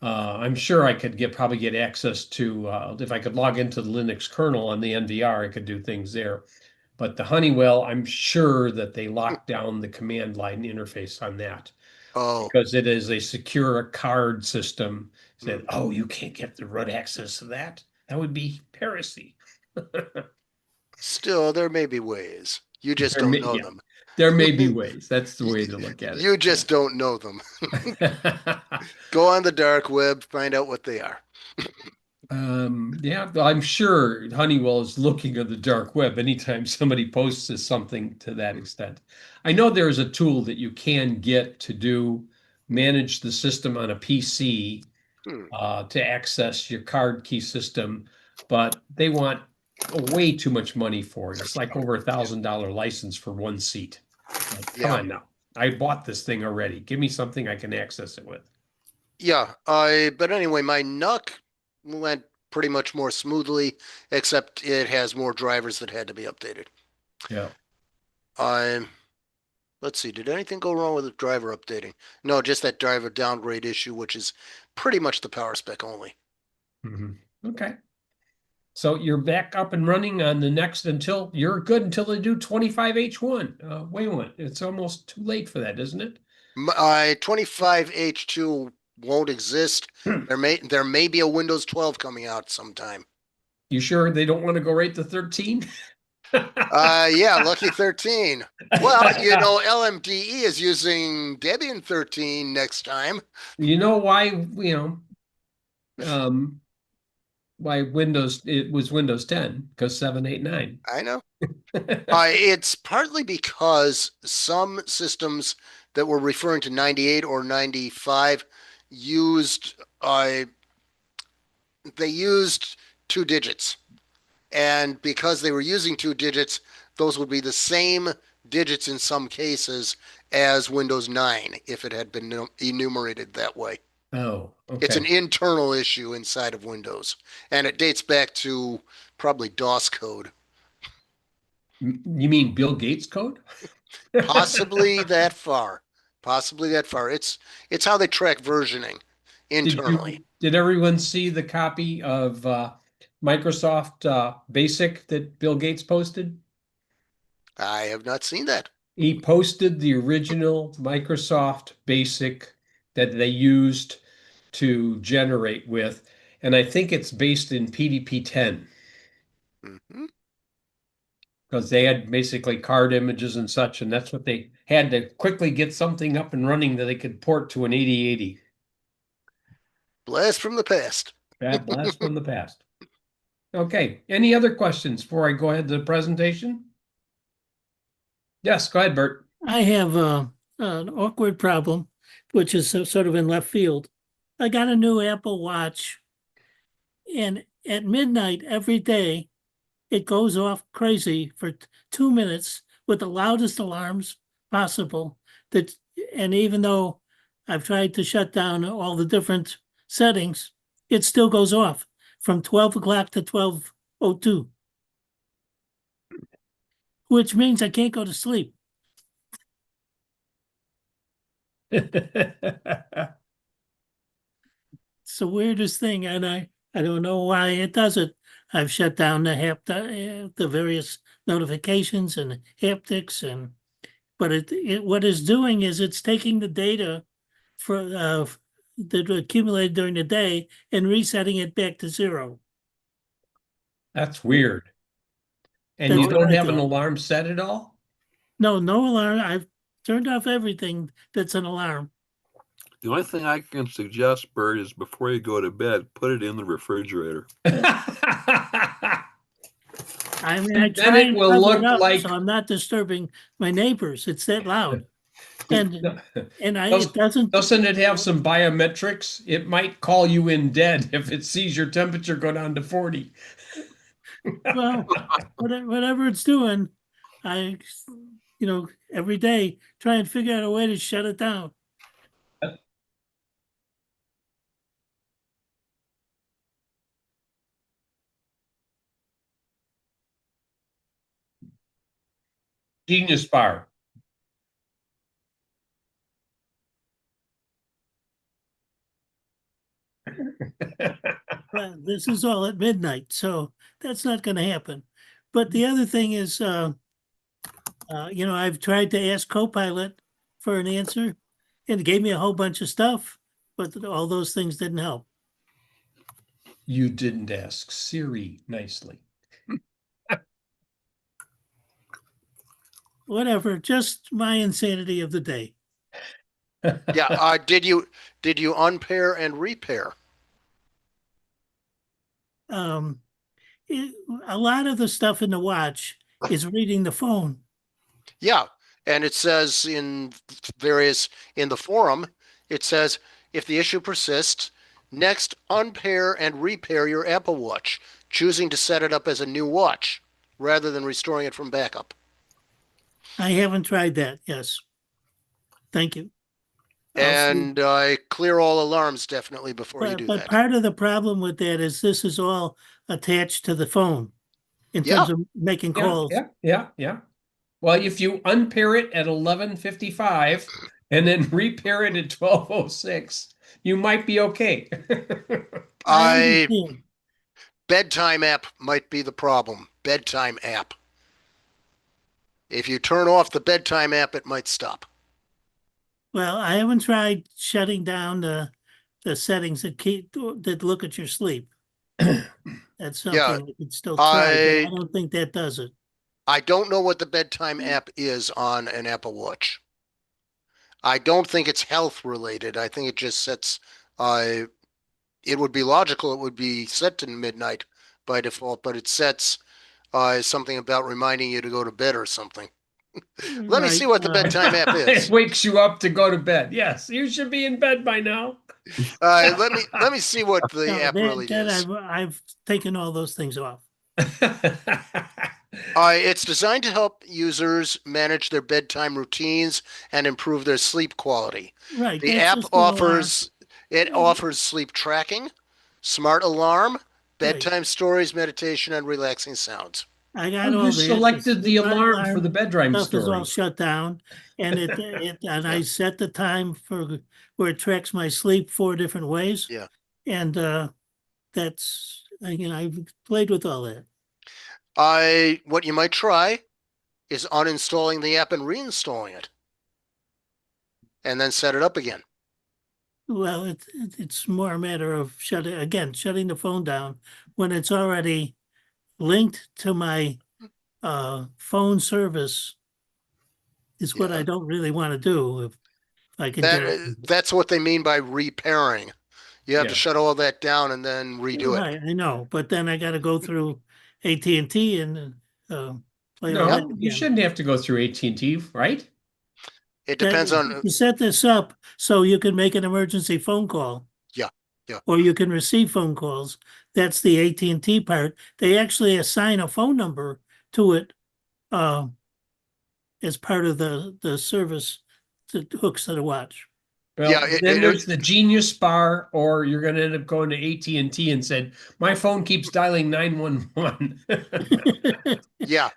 I'm sure I could probably get access to if I could log into the Linux kernel on the NVR, I could do things there. But the Honeywell, I'm sure that they locked down the command line interface on that Oh, because it is a secure card system. hmm. Said, oh, you can't get the root access to that. That would be heresy. Still, there may be ways. You just don't know Yeah, them. there may be ways. That's the way to look at it. You just don't know them. Yeah. Go on the dark web, find out what they are. Yeah, I'm sure Honeywell is looking at the dark web anytime somebody posts something to that extent. I know there is a tool that you can get to manage the system on a PC Hmm. to access your card key system, but they want way too much money for it. It's like over $1,000 license for one seat. Like, come Yeah. on now. I bought this thing already. Give me something I can access it with. Yeah, but anyway, my NUC went pretty much more smoothly, except it has more drivers that had to be updated. Yeah. Let's see, did anything go wrong with the driver updating? No, just that driver downgrade issue, which is pretty much the power spec only. Okay. So you're back up and running on the next until you're good until they do 25H1. Wait a minute. It's almost too late for that, isn't it? My 25H2 won't exist. There may be a Windows 12 coming out sometime. You sure they don't want to go right to 13? Yeah, Lucky 13. Well, LMDE is using Debian 13 next time. You know why, why it was Windows 10, because 789. I know. It's partly because some systems that were referring to 98 or 95 used they used 2 digits. And because they were using 2 digits, those would be the same digits in some cases as Windows 9 if it had been enumerated that way. Oh, It's an okay. internal issue inside of Windows, and it dates back to probably DOS code. You mean Bill Gates code? Possibly that far. Possibly that far. It's how they track versioning internally. Did everyone see the copy of Microsoft Basic that Bill Gates posted? I have not seen that. He posted the original Microsoft Basic that they used to generate with, and I think it's based in PDP-10 Mhm. because they had basically card images and such, and that's what they had to quickly get something up and running that they could port to an 8080. Blast from the past. Bad blast from the past. Okay, any other questions before I go ahead to the presentation? Yes, go ahead, Bert. I have an awkward problem, which is sort of in left field. I got a new Apple Watch, and at midnight every day, it goes off crazy for 2 minutes with the loudest alarms possible. That, and even though I've tried to shut down all the different settings, it still goes off from 12 o'clock to 12:02, which means I can't go to sleep. It's the weirdest thing, and I don't know why it does it. I've shut down the various notifications and haptics, but what it's doing is it's taking the data for that accumulated during the day and resetting it back to zero. That's weird. And That's you what don't I have an thought. alarm set at all? No alarm. I've turned off everything that's an alarm. The only thing I can suggest, Bert, is before you go to bed, put it in the refrigerator. I mean, I Then try it and will cover it look up like so I'm not disturbing my neighbors. It's that loud. And Does- it doesn't. Doesn't it have some biometrics? It might call you in dead if it sees your temperature go down to 40. Well, whatever it's doing, I, every day try and figure out a way to shut it down. Genius bar. But this is all at midnight, so that's not going to happen. But the other thing is, I've tried to ask Copilot for an answer, and it gave me a whole bunch of stuff, but all those things didn't help. You didn't ask Siri nicely. Whatever, just my insanity of the day. Yeah. Did you unpair and repair? Um, a lot of the stuff in the watch is reading the phone. Yeah. And it says in the forum, it says if the issue persists, next unpair and repair your Apple Watch, choosing to set it up as a new watch rather than restoring it from backup. I haven't tried that. Yes. Thank you. I'll see. And clear all alarms definitely before you do But that. part of the problem with that is this is all attached to the phone in Yeah. terms of making Yeah, calls. yeah. Well, if you unpair it at 11:55 and then repair it at 12:06, you might be okay. I understand. bedtime app might be the problem. Bedtime app. If you turn off the bedtime app, it might stop. Well, I haven't tried shutting down the settings that look at your sleep. That's Yeah, something you could still try, but I I don't think that does it. I don't know what the bedtime app is on an Apple Watch. I don't think it's health related. I think it just sets it would be logical it would be set to midnight by default, but it sets something about reminding you to go to bed or something. Let me Right. see what the bedtime app It is. wakes you up to go to bed. Yes, you should be in bed by now. Let me see what the No, app really that is. I've taken all those things off. It's designed to help users manage their bedtime routines and improve their sleep quality. Right. The That's app just an alarm. offers sleep tracking, smart alarm, Right. bedtime stories, meditation, and relaxing sounds. I got Oh, you all that. The selected the smart alarm for alarm the bedtime stuff is all story. shut down, and I Yeah. set the time for where it tracks my sleep 4 different ways. Yeah. And that's I've played with all that. What you might try is uninstalling the app and reinstalling it, and then set it up again. Well, it's more a matter of shutting the phone down when it's already linked to my phone service is what I Yeah. don't really want to do if I can get it. That's what they mean by repairing. You have to Yeah. shut all that down and then redo it. Right, I know, but then I got to go through AT&T and play all that No, you again. shouldn't have to go through AT&T, right? It depends on To set this up so you can make an emergency phone call. Yeah, yeah. Or you can receive phone calls. That's the AT&T part. They actually assign a phone number to it as part of the service that hooks to the watch. Well, Yeah, then there's the Genius Bar, or you're going to end up going to AT&T and said, "My phone keeps dialing 911." yeah.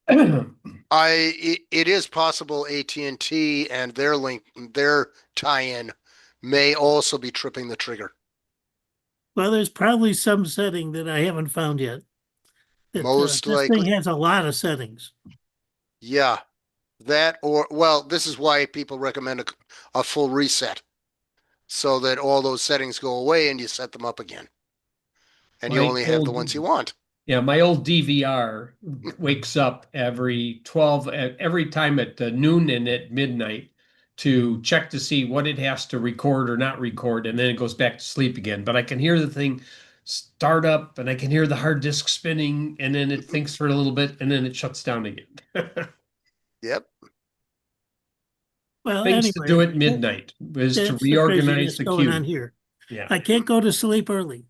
It is possible AT&T and their tie-in may also be tripping the trigger. Well, there's probably some setting that I haven't found yet. Most This thing likely. has a lot of settings. Yeah. This is why people recommend a full reset so that all those settings go away and you set them up again. And you My only have the old ones you want. Yeah, my old DVR wakes up every time at noon and at midnight to check to see what it has to record or not record, and then it goes back to sleep again. But I can hear the thing start up, and I can hear the hard disk spinning, and then it thinks for a little bit, and then it shuts down again. Yep. Well, Things to anyway, do at midnight is to that's the reorganize craziness the going on queue. here. Yeah. I can't go to sleep early.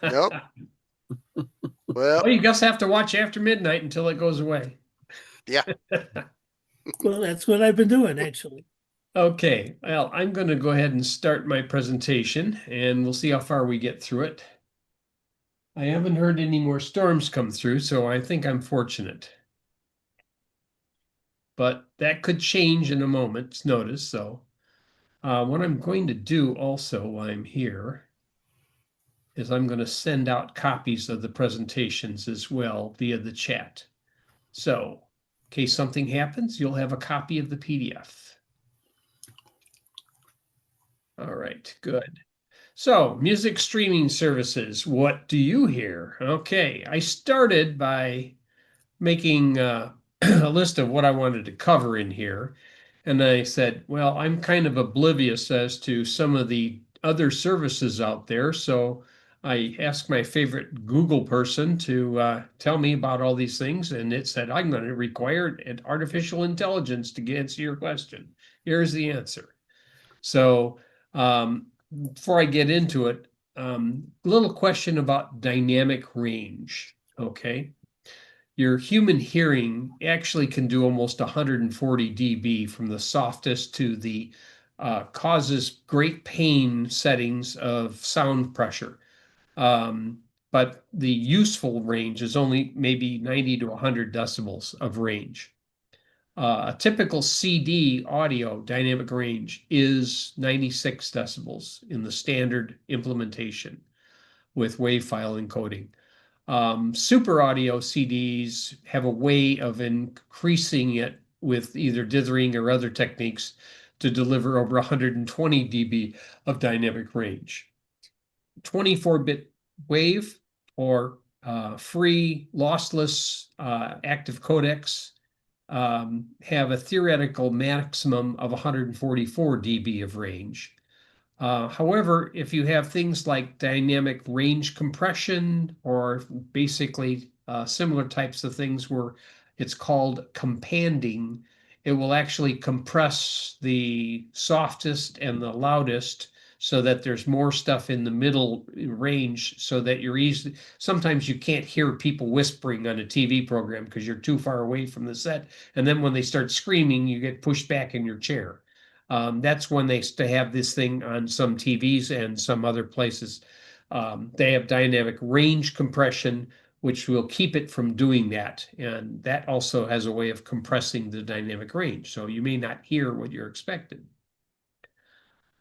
Nope. Well, Well, you just have to watch after midnight until it goes away. yeah. Well, that's what I've been doing, actually. Okay, well, I'm going to go ahead and start my presentation and we'll see how far we get through it. I haven't heard any more storms come through, so I think I'm fortunate. But that could change in a moment's notice. So what I'm going to do also while I'm here is I'm going to send out copies of the presentations as well via the chat. So in case something happens, you'll have a copy of the PDF. All right, good. So, music streaming services, what do you hear? Okay, I started by making a list of what I wanted to cover in here. And I said, well, I'm kind of oblivious as to some of the other services out there. So I asked my favorite Google person to tell me about all these things. And it said, I'm going to require an artificial intelligence to answer your question. Here's the answer. So, before I get into it, little question about dynamic range. Okay. your human hearing actually can do almost 140 dB from the softest to the causes great pain settings of sound pressure. But the useful range is only maybe 90 to 100 decibels of range. A typical CD audio dynamic range is 96 decibels in the standard implementation with wave file encoding. Super audio CDs have a way of increasing it with either dithering or other techniques to deliver over 120 dB of dynamic range. 24-bit wave or free lossless active codecs have a theoretical maximum of 144 dB of range. However, if you have things like dynamic range compression or basically similar types of things where it's called companding, it will actually compress the softest and the loudest so that there's more stuff in the middle range so that you're easy. Sometimes you can't hear people whispering on a TV program because you're too far away from the set. And then when they start screaming, you get pushed back in your chair. That's when they have this thing on some TVs and some other places. They have dynamic range compression, which will keep it from doing that. And that also has a way of compressing the dynamic range. So you may not hear what you're expected.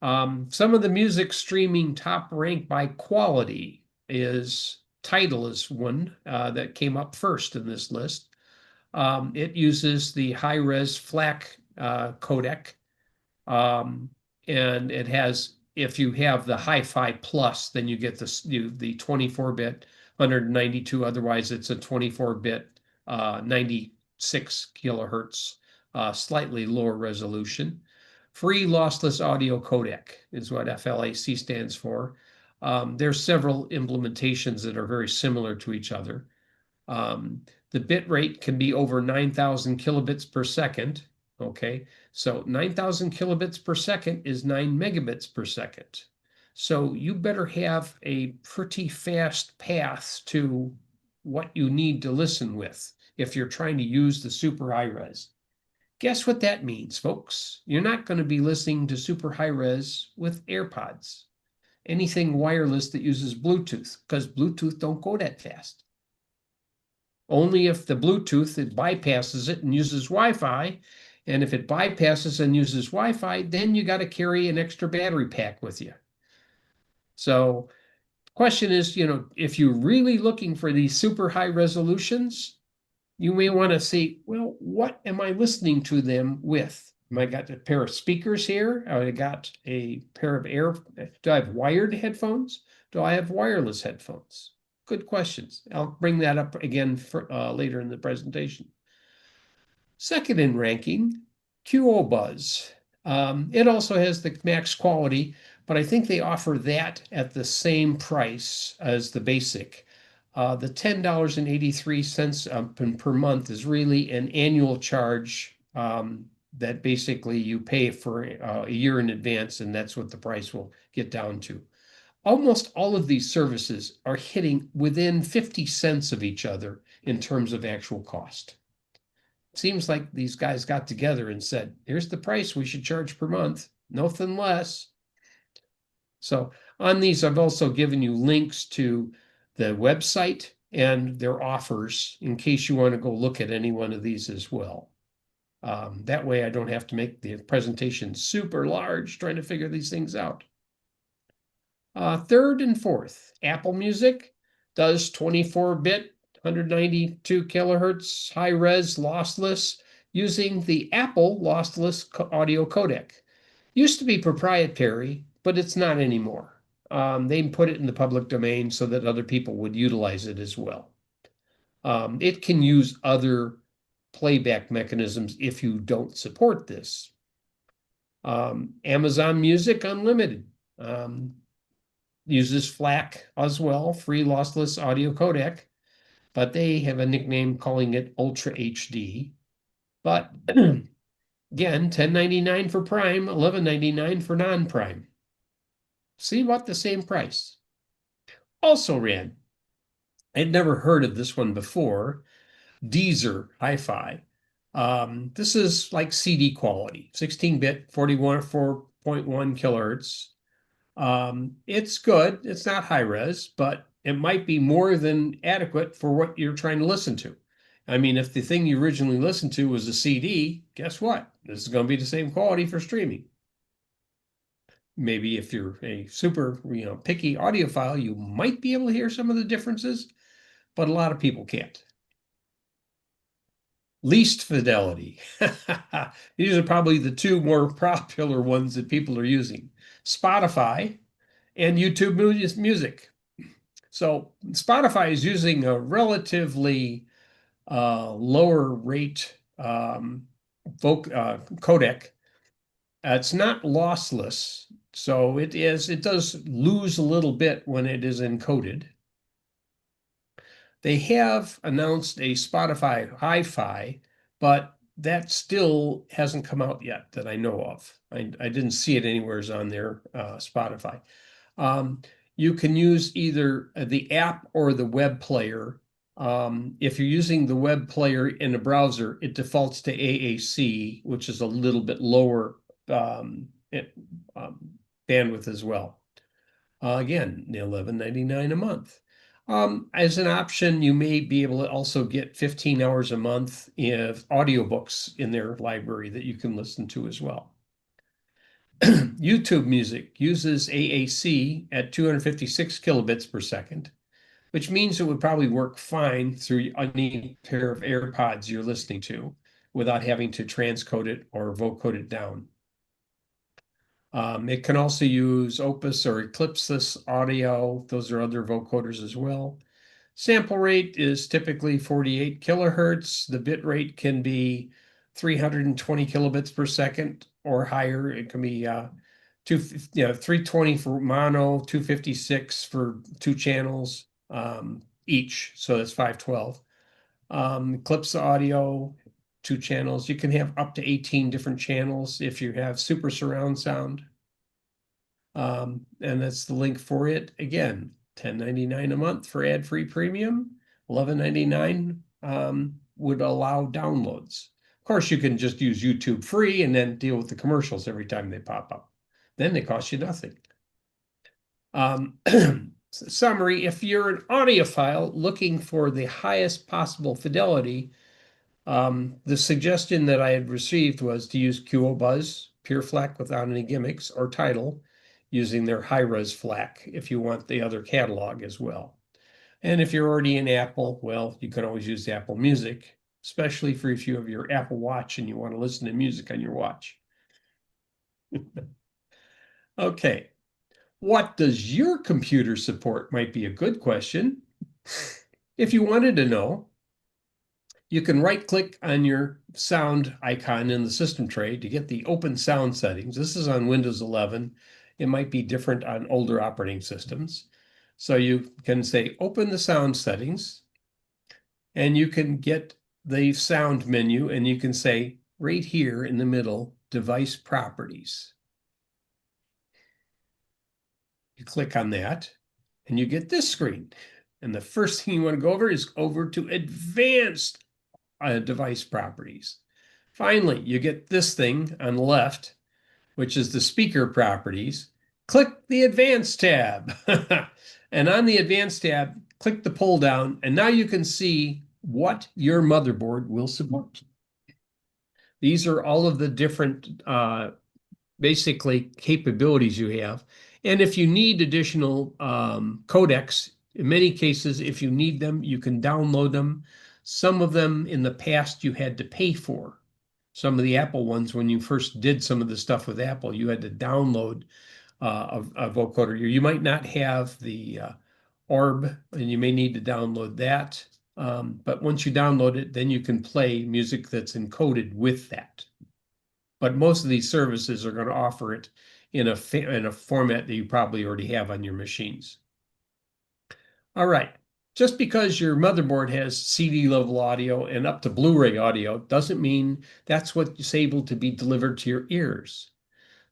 Some of the music streaming top ranked by quality is Tidal is one that came up first in this list. It uses the high-res FLAC codec. And it has, if you have the Hi-Fi Plus, then you get the 24-bit 192. Otherwise, it's a 24-bit 96 kilohertz, slightly lower resolution. Free lossless audio codec is what FLAC stands for. There's several implementations that are very similar to each other. The bit rate can be over 9,000 kilobits per second. Okay, so 9,000 kilobits per second is 9 megabits per second. So you better have a pretty fast path to what you need to listen with if you're trying to use the super high res. Guess what that means, folks? You're not going to be listening to super high res with AirPods. Anything wireless that uses Bluetooth, because Bluetooth don't go that fast. Only if the Bluetooth, it bypasses it and uses Wi-Fi. And if it bypasses and uses Wi-Fi, then you got to carry an extra battery pack with you. So the question is, if you're really looking for these super high resolutions, you may want to see, well, what am I listening to them with? I got a pair of speakers here. I got a pair of do I have wired headphones? Do I have wireless headphones? Good questions. I'll bring that up again for, later in the presentation. Second in ranking, QoBuzz. It also has the max quality, but I think they offer that at the same price as the basic. The $10.83 per month is really an annual charge that basically you pay for a year in advance, and that's what the price will get down to. Almost all of these services are hitting within 50 cents of each other in terms of actual cost. Seems like these guys got together and said, here's the price we should charge per month, nothing less. So on these, I've also given you links to the website and their offers in case you want to go look at any one of these as well. That way I don't have to make the presentation super large trying to figure these things out. Third and fourth, Apple Music does 24-bit, 192 kilohertz, high-res, lossless, using the Apple lossless audio codec. Used to be proprietary, but it's not anymore. They put it in the public domain so that other people would utilize it as well. It can use other playback mechanisms if you don't support this. Amazon Music Unlimited uses FLAC as well, free lossless audio codec, but they have a nickname calling it Ultra HD. But again, $10.99 for Prime, $11.99 for non-Prime. See, about the same price. Also ran. I'd never heard of this one before. Deezer Hi-Fi. This is like CD quality, 16-bit, 4.1 kilohertz. It's good. It's not high res, but it might be more than adequate for what you're trying to listen to. I mean, if the thing you originally listened to was a CD, guess what? This is going to be the same quality for streaming. Maybe if you're a super, picky audiophile, you might be able to hear some of the differences, but a lot of people can't. Least fidelity. These are probably the two more popular ones that people are using. Spotify and YouTube Music. So Spotify is using a relatively lower rate codec. It's not lossless, so it does lose a little bit when it is encoded. They have announced a Spotify Hi-Fi, but that still hasn't come out yet that I know of. I didn't see it anywhere on their Spotify. You can use either the app or the web player. If you're using the web player in a browser, it defaults to AAC, which is a little bit lower bandwidth as well. Again, $11.99 a month. As an option, you may be able to also get 15 hours a month of audiobooks in their library that you can listen to as well. YouTube Music uses AAC at 256 kilobits per second, which means it would probably work fine through any pair of AirPods you're listening to without having to transcode it or vocode it down. It can also use Opus or Eclipseless audio. Those are other vocoders as well. Sample rate is typically 48 kilohertz. The bit rate can be 320 kilobits per second or higher. It can be 320 for mono, 256 for two channels each. So that's 512. Eclipse audio, two channels. You can have up to 18 different channels if you have super surround sound. And that's the link for it. Again, $10.99 a month for ad-free premium. $11.99 would allow downloads. Of course, you can just use YouTube free and then deal with the commercials every time they pop up. Then they cost you nothing. Summary, if you're an audiophile looking for the highest possible fidelity, the suggestion that I had received was to use QoBuzz, Pure FLAC without any gimmicks, or Tidal, using their high-res FLAC if you want the other catalog as well. And if you're already in Apple, well, you can always use Apple Music, especially for if you have your Apple Watch and you want to listen to music on your watch. Okay. What does your computer support might be a good question. If you wanted to know, you can right-click on your sound icon in the system tray to get the open sound settings. This is on Windows 11. It might be different on older operating systems. So you can say, open the sound settings, and you can get the sound menu, and you can say, right here in the middle, device properties. You click on that, and you get this screen. And the first thing you want to go over is over to advanced device properties. Finally, you get this thing on the left, which is the speaker properties. Click the Advanced tab. And on the Advanced tab, click the pull down, and now you can see what your motherboard will support. These are all of the different, basically, capabilities you have. And if you need additional codecs, in many cases, if you need them, you can download them. Some of them in the past you had to pay for. Some of the Apple ones, when you first did some of the stuff with Apple, you had to download a vocoder. You might not have the Orb, and you may need to download that. But once you download it, then you can play music that's encoded with that. But most of these services are going to offer it in a format that you probably already have on your machines. All right. Just because your motherboard has CD level audio and up to Blu-ray audio doesn't mean that's what's able to be delivered to your ears.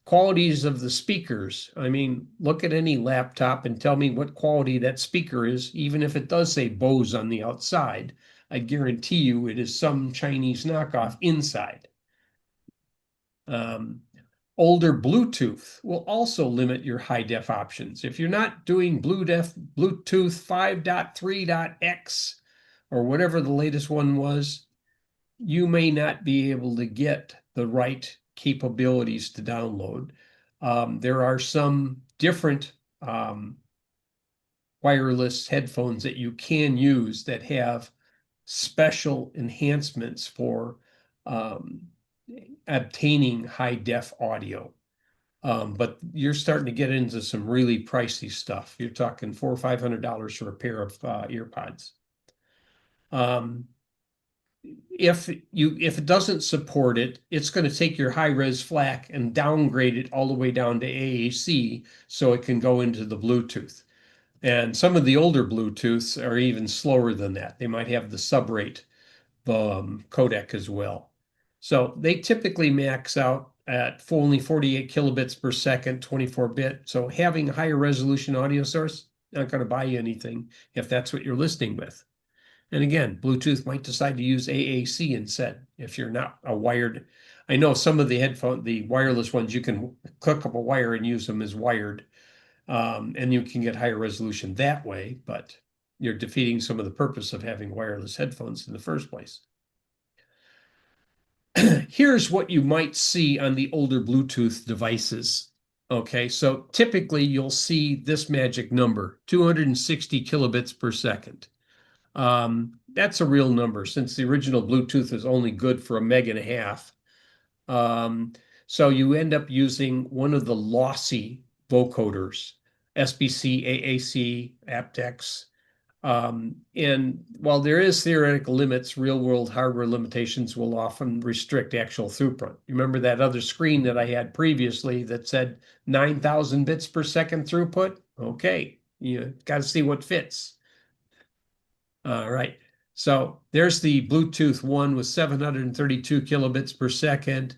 Qualities of the speakers. I mean, look at any laptop and tell me what quality that speaker is, even if it does say Bose on the outside. I guarantee you it is some Chinese knockoff inside. Older Bluetooth will also limit your high def options. If you're not doing Bluetooth 5.3.x or whatever the latest one was, you may not be able to get the right capabilities to download. There are some different wireless headphones that you can use that have special enhancements for obtaining high def audio. But you're starting to get into some really pricey stuff. You're talking $400 or $500 for a pair of earpods. If it doesn't support it, it's going to take your high res FLAC and downgrade it all the way down to AAC so it can go into the Bluetooth. And some of the older Bluetooths are even slower than that. They might have the subrate codec as well. So they typically max out at only 48 kilobits per second, 24-bit. So having a higher resolution audio source, not going to buy you anything if that's what you're listening with. And again, Bluetooth might decide to use AAC instead if you're not a wired. I know some of the wireless ones, you can click up a wire and use them as wired. And you can get higher resolution that way, but you're defeating some of the purpose of having wireless headphones in the first place. Here's what you might see on the older Bluetooth devices. Okay, so typically you'll see this magic number, 260 kilobits per second. That's a real number since the original Bluetooth is only good for 1.5 meg. So you end up using one of the lossy vocoders, SBC, AAC, aptX. And while there is theoretical limits, real-world hardware limitations will often restrict actual throughput. You remember that other screen that I had previously that said 9,000 bits per second throughput? Okay, you got to see what fits. All right, so there's the Bluetooth one with 732 kilobits per second.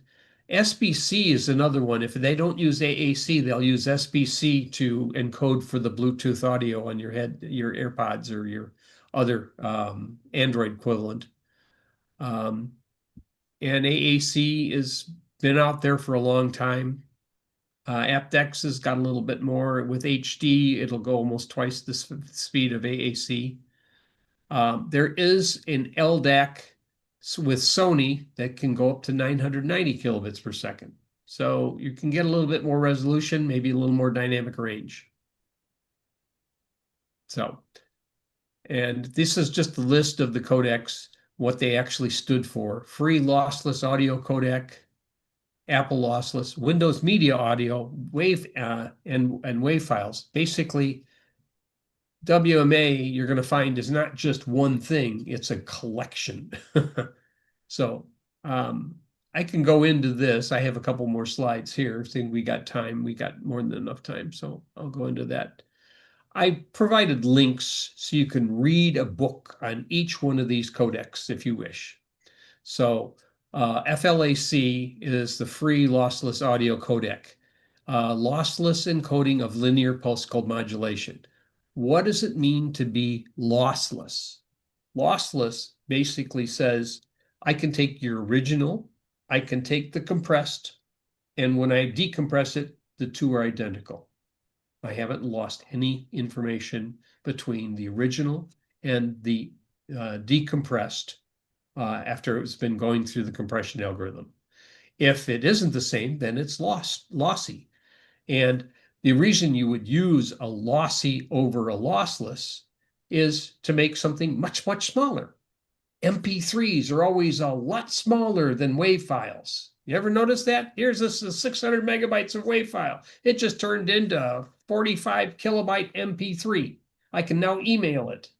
SBC is another one. If they don't use AAC, they'll use SBC to encode for the Bluetooth audio on your AirPods or your other Android equivalent. And AAC has been out there for a long time. aptX has got a little bit more. With HD, it'll go almost twice the speed of AAC. There is an LDAC with Sony that can go up to 990 kilobits per second. So you can get a little bit more resolution, maybe a little more dynamic range. So, and this is just the list of the codecs, what they actually stood for. Free lossless audio codec, Apple lossless, Windows Media Audio, wave and wave files. Basically, WMA you're going to find is not just one thing, it's a collection. So I can go into this. I have a couple more slides here. I think we got time. We got more than enough time. So I'll go into that. I provided links so you can read a book on each one of these codecs if you wish. So FLAC is the free lossless audio codec. Lossless encoding of linear pulse code modulation. What does it mean to be lossless? Lossless basically says, I can take your original, I can take the compressed, and when I decompress it, the two are identical. I haven't lost any information between the original and the decompressed after it's been going through the compression algorithm. If it isn't the same, then it's lossy. And the reason you would use a lossy over a lossless is to make something much, much smaller. MP3s are always a lot smaller than WAV files. You ever notice that? Here's this 600 megabytes of WAV file. It just turned into a 45 kilobyte MP3. I can now email it.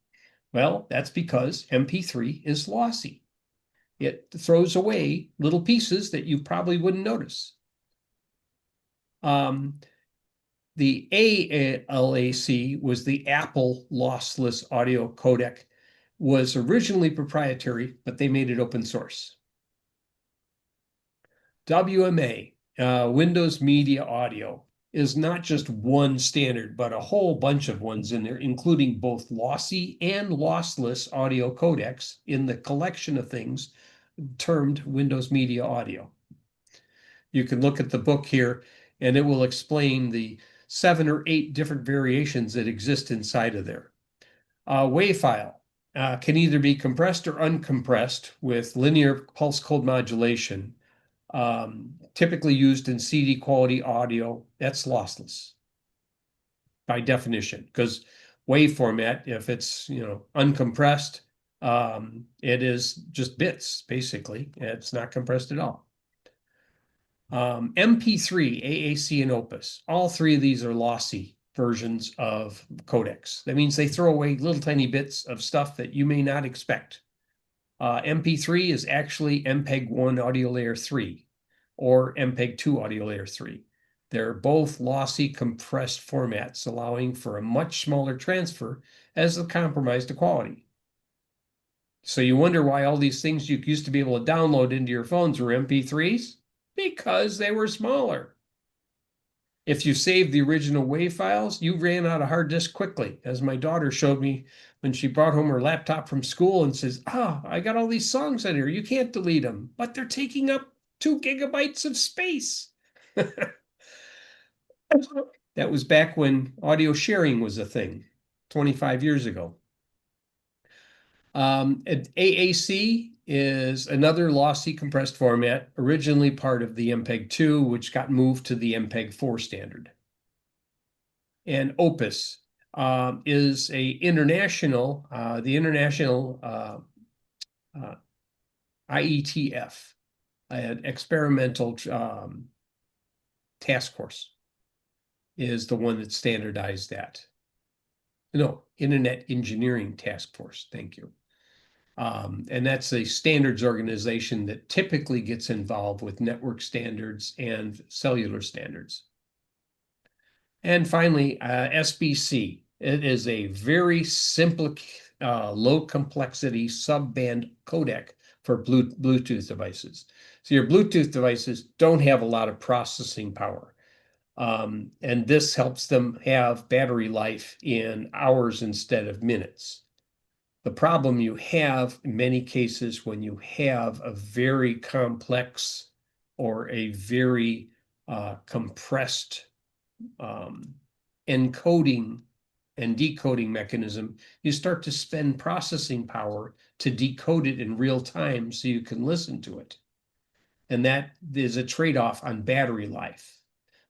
Well, that's because MP3 is lossy. It throws away little pieces that you probably wouldn't notice. The ALAC was the Apple lossless audio codec, was originally proprietary, but they made it open source. WMA, Windows Media Audio. is not just one standard, but a whole bunch of ones in there, including both lossy and lossless audio codecs in the collection of things termed Windows Media Audio. You can look at the book here, and it will explain the 7 or 8 different variations that exist inside of there. WAV file can either be compressed or uncompressed with linear pulse code modulation, typically used in CD quality audio. That's lossless by definition, because WAV format, if it's uncompressed, it is just bits basically. It's not compressed at all. MP3, AAC, and Opus. All 3 of these are lossy versions of codecs. That means they throw away little tiny bits of stuff that you may not expect. MP3 is actually MPEG-1 audio layer 3 or MPEG-2 audio layer 3. They're both lossy compressed formats, allowing for a much smaller transfer as a compromise to quality. So you wonder why all these things you used to be able to download into your phones were MP3s? Because they were smaller. If you saved the original WAV files, you ran out of hard disk quickly, as my daughter showed me when she brought home her laptop from school and says, I got all these songs in here. You can't delete them, but they're taking up 2 gigabytes of space. That was back when audio sharing was a thing, 25 years ago. AAC is another lossy compressed format, originally part of the MPEG-2, which got moved to the MPEG-4 standard. And Opus is the international IETF, an experimental task force, is the one that standardized that. No, Internet Engineering Task Force. Thank you. And that's a standards organization that typically gets involved with network standards and cellular standards. And finally, SBC. It is a very simple, low complexity subband codec for Bluetooth devices. So your Bluetooth devices don't have a lot of processing power. And this helps them have battery life in hours instead of minutes. The problem you have in many cases when you have a very complex or a very compressed encoding and decoding mechanism, you start to spend processing power to decode it in real time so you can listen to it. And that is a trade-off on battery life.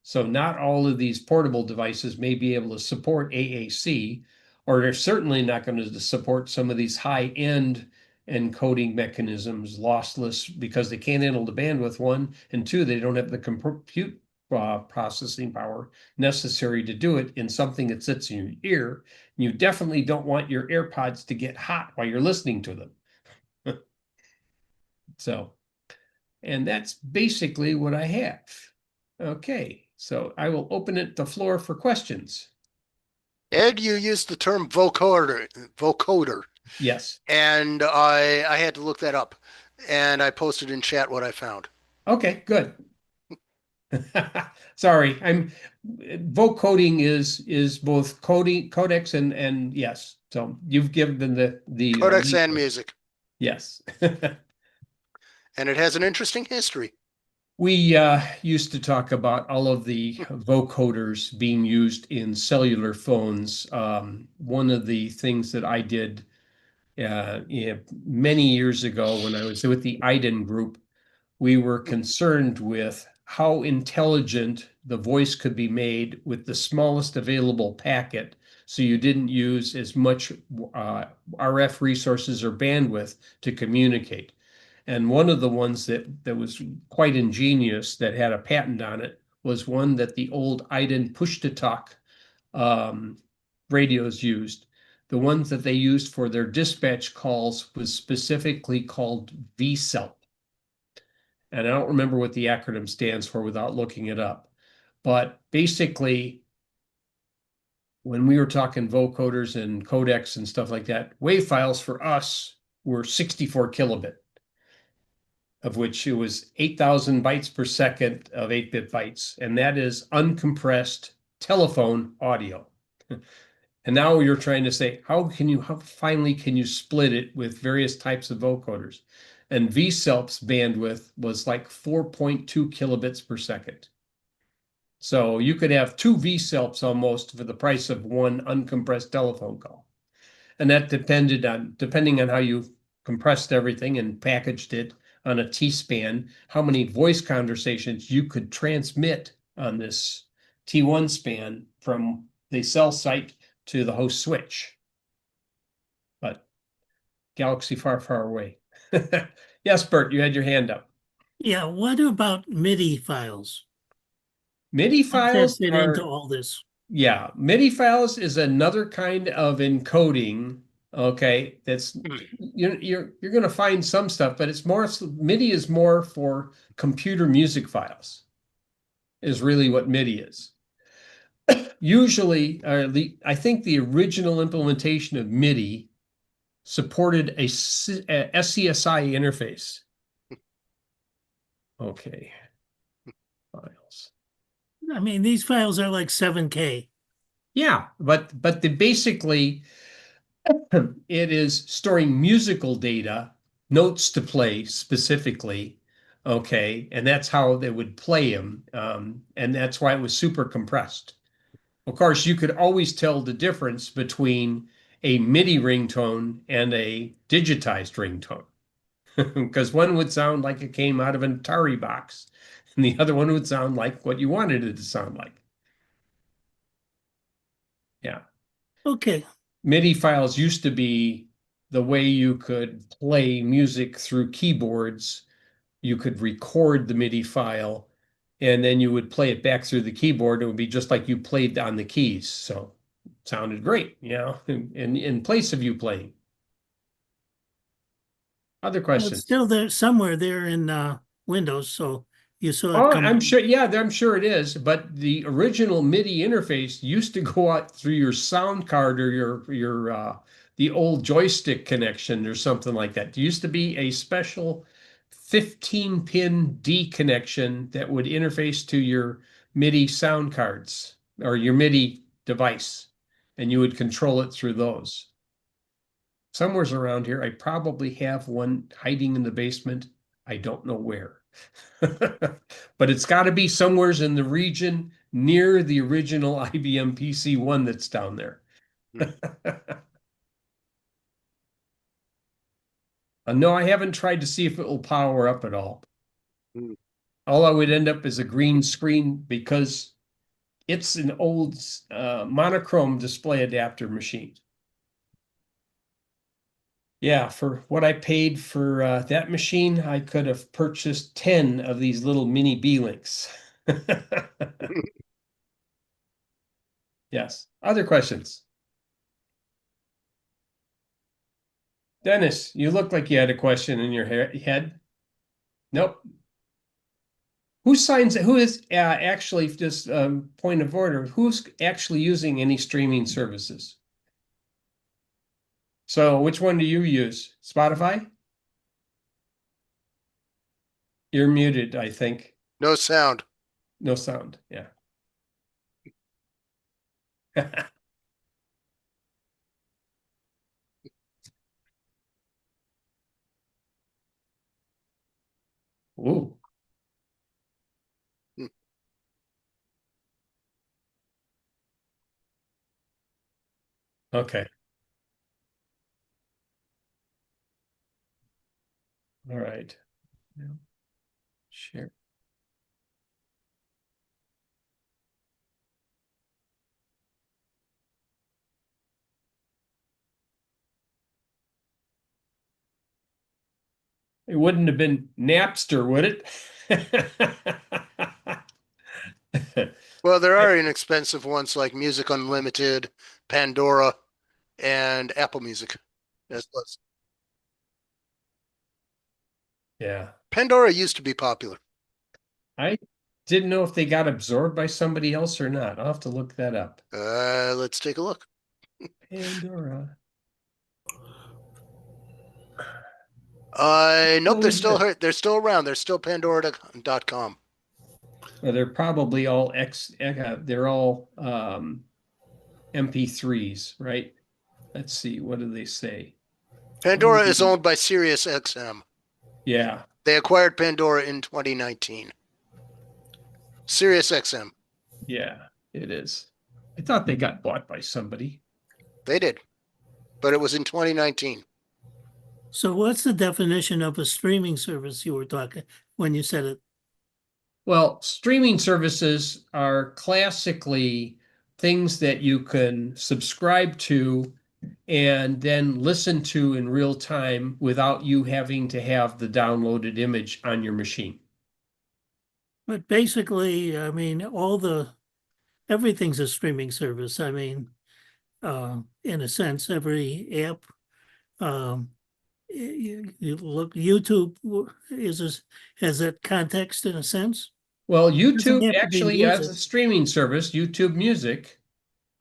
So not all of these portable devices may be able to support AAC, or they're certainly not going to support some of these high-end encoding mechanisms, lossless, because they can't handle the bandwidth, 1, and 2, they don't have the compute processing power necessary to do it in something that sits in your ear. And you definitely don't want your AirPods to get hot while you're listening to them. So, and that's basically what I have. Okay, so I will open it the floor for questions. Ed, you used the term vocoder, Yes. and I had to look that up, and I posted in chat what I found. Okay, good. Sorry, vocoding is both codecs and yes. So you've given the Codecs and music, yes. and it has an interesting history. We used to talk about all of the vocoders being used in cellular phones. One of the things that I did many years ago when I was with the IDEN group, we were concerned with how intelligent the voice could be made with the smallest available packet, so you didn't use as much RF resources or bandwidth to communicate. And one of the ones that was quite ingenious that had a patent on it was one that the old IDEN push-to-talk radios used. The ones that they used for their dispatch calls was specifically called VCELP. And I don't remember what the acronym stands for without looking it up. But basically, when we were talking vocoders and codecs and stuff like that, WAV files for us were 64 kilobit. of which it was 8,000 bytes per second of 8-bit bytes, and that is uncompressed telephone audio. And now you're trying to say, how finally can you split it with various types of vocoders? And VSELP's bandwidth was like 4.2 kilobits per second. So you could have two VSELPs almost for the price of one uncompressed telephone call. And that depending on how you compressed everything and packaged it on a T-span, how many voice conversations you could transmit on this T1 span from the cell site to the host switch. But galaxy far, far away. Yes, Bert, you had your hand up. Yeah, what about MIDI files? MIDI How does that files fit into are, all this? yeah, MIDI files is another kind of encoding. Okay, that's you're going to find some stuff, but it's more MIDI is more for computer music files. Is really what MIDI is. Usually, I think the original implementation of MIDI supported a SCSI interface. Okay, files. I mean, these files are like 7K. Yeah, but basically it is storing musical data, notes to play specifically. Okay, and that's how they would play them, and that's why it was super compressed. Of course, you could always tell the difference between a MIDI ringtone and a digitized ringtone. Because one would sound like it came out of an Atari box, and the other one would sound like what you wanted it to sound like. Yeah. Okay. MIDI files used to be the way you could play music through keyboards. You could record the MIDI file, and then you would play it back through the keyboard. It would be just like you played on the keys. So it sounded great, in place of you playing. Other Well, it's questions? still there somewhere there in Windows, so you saw it Oh, come. I'm sure. Yeah, I'm sure it is. But the original MIDI interface used to go out through your sound card or your the old joystick connection or something like that. There used to be a special 15-pin D connection that would interface to your MIDI sound cards or your MIDI device, and you would control it through those. Somewhere's around here, I probably have one hiding in the basement. I don't know where. But it's got to be somewheres in the region near the original IBM PC-1 that's down there. No, I haven't tried to see if it will power up at all. Hmm. All I would end up is a green screen because it's an old monochrome display adapter machine. Yeah, for what I paid for that machine, I could have purchased 10 of these little mini B-Links. Yes. Other questions? Dennis, you look like you had a question in your head. Nope. Who signs it? Who is actually, just point of order, who's actually using any streaming services? So which one do you use? Spotify? You're muted, I think. No sound. No sound. Yeah. Ooh. Hmm. Okay. All right. Yeah. Share. It wouldn't have been Napster, would it? Well, there are inexpensive ones like Music Unlimited, Pandora, and Apple Music. Yeah. Pandora used to be popular. I didn't know if they got absorbed by somebody else or not. I'll have to look that up. Let's take a look. Pandora. Nope, What was it? they're still around. They're still Pandora.com. Well, they're probably all they're all MP3s, right? Let's see, what do they say? Pandora is owned by Sirius XM. Yeah, They acquired Pandora in 2019. Sirius XM. yeah, it is. I thought they got bought by somebody. They did, but it was in 2019. So what's the definition of a streaming service you were talking when you said it? Well, streaming services are classically things that you can subscribe to and then listen to in real time without you having to have the downloaded image on your machine. But basically, I mean, everything's a streaming service. I mean, in a sense, every app, um, you look, YouTube has that context in a sense. Well, It doesn't YouTube have to be actually has music, a streaming service, YouTube Music.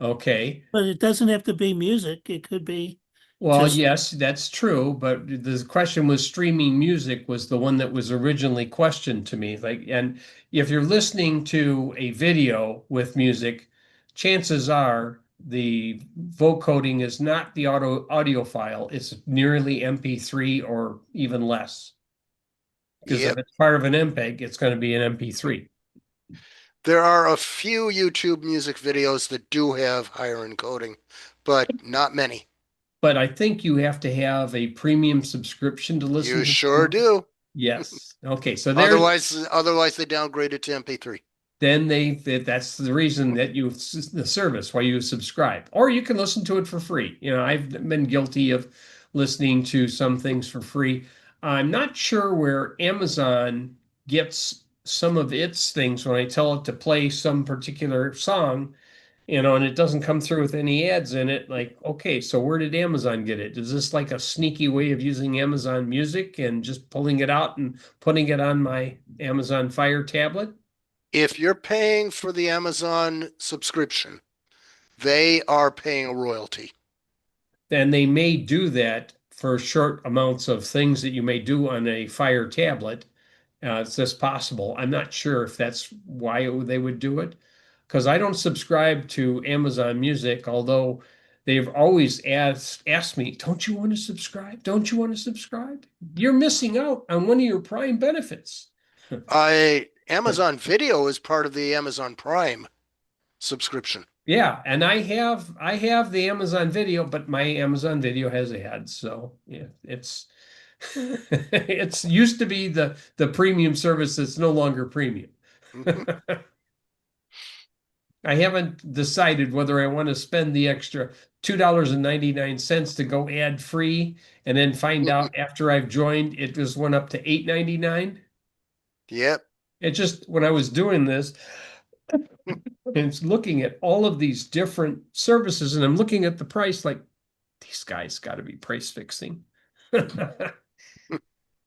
Okay. but it doesn't have to be music. It could be Well, just, yes, that's true, but the question was streaming music was the one that was originally questioned to me. Like, and if you're listening to a video with music, chances are the vocoding is not the audio file, it's nearly MP3 or even less. Because if Yep. it's part of an MPEG, it's going to be an MP3. There are a few YouTube music videos that do have higher encoding, but not many. But I think you have to have a premium subscription to listen You to sure them. do. Yes. Okay. So there's Otherwise they downgrade it to MP3. then that's the reason that the service why you subscribe, or you can listen to it for free. I've been guilty of listening to some things for free. I'm not sure where Amazon gets some of its things when I tell it to play some particular song, and it doesn't come through with any ads in it. Like, okay, so where did Amazon get it? Is this like a sneaky way of using Amazon Music and just pulling it out and putting it on my Amazon Fire tablet? If you're paying for the Amazon subscription, they are paying a royalty. Then they may do that for short amounts of things that you may do on a Fire tablet. It's just possible. I'm not sure if that's why they would do it, because I don't subscribe to Amazon Music, although they've always asked me, don't you want to subscribe? Don't you want to subscribe? You're missing out on one of your Prime benefits. Amazon Video is part of the Amazon Prime subscription. Yeah, and I have the Amazon Video, but my Amazon Video has ads, so yeah, it's it's used to be the premium service that's no longer premium. I haven't decided whether I want to spend the extra $2.99 to go ad free and then find out after I've joined it just went up to $8.99. Yep. It just when I was doing this and looking at all of these different services, and I'm looking at the price like these guys got to be price fixing.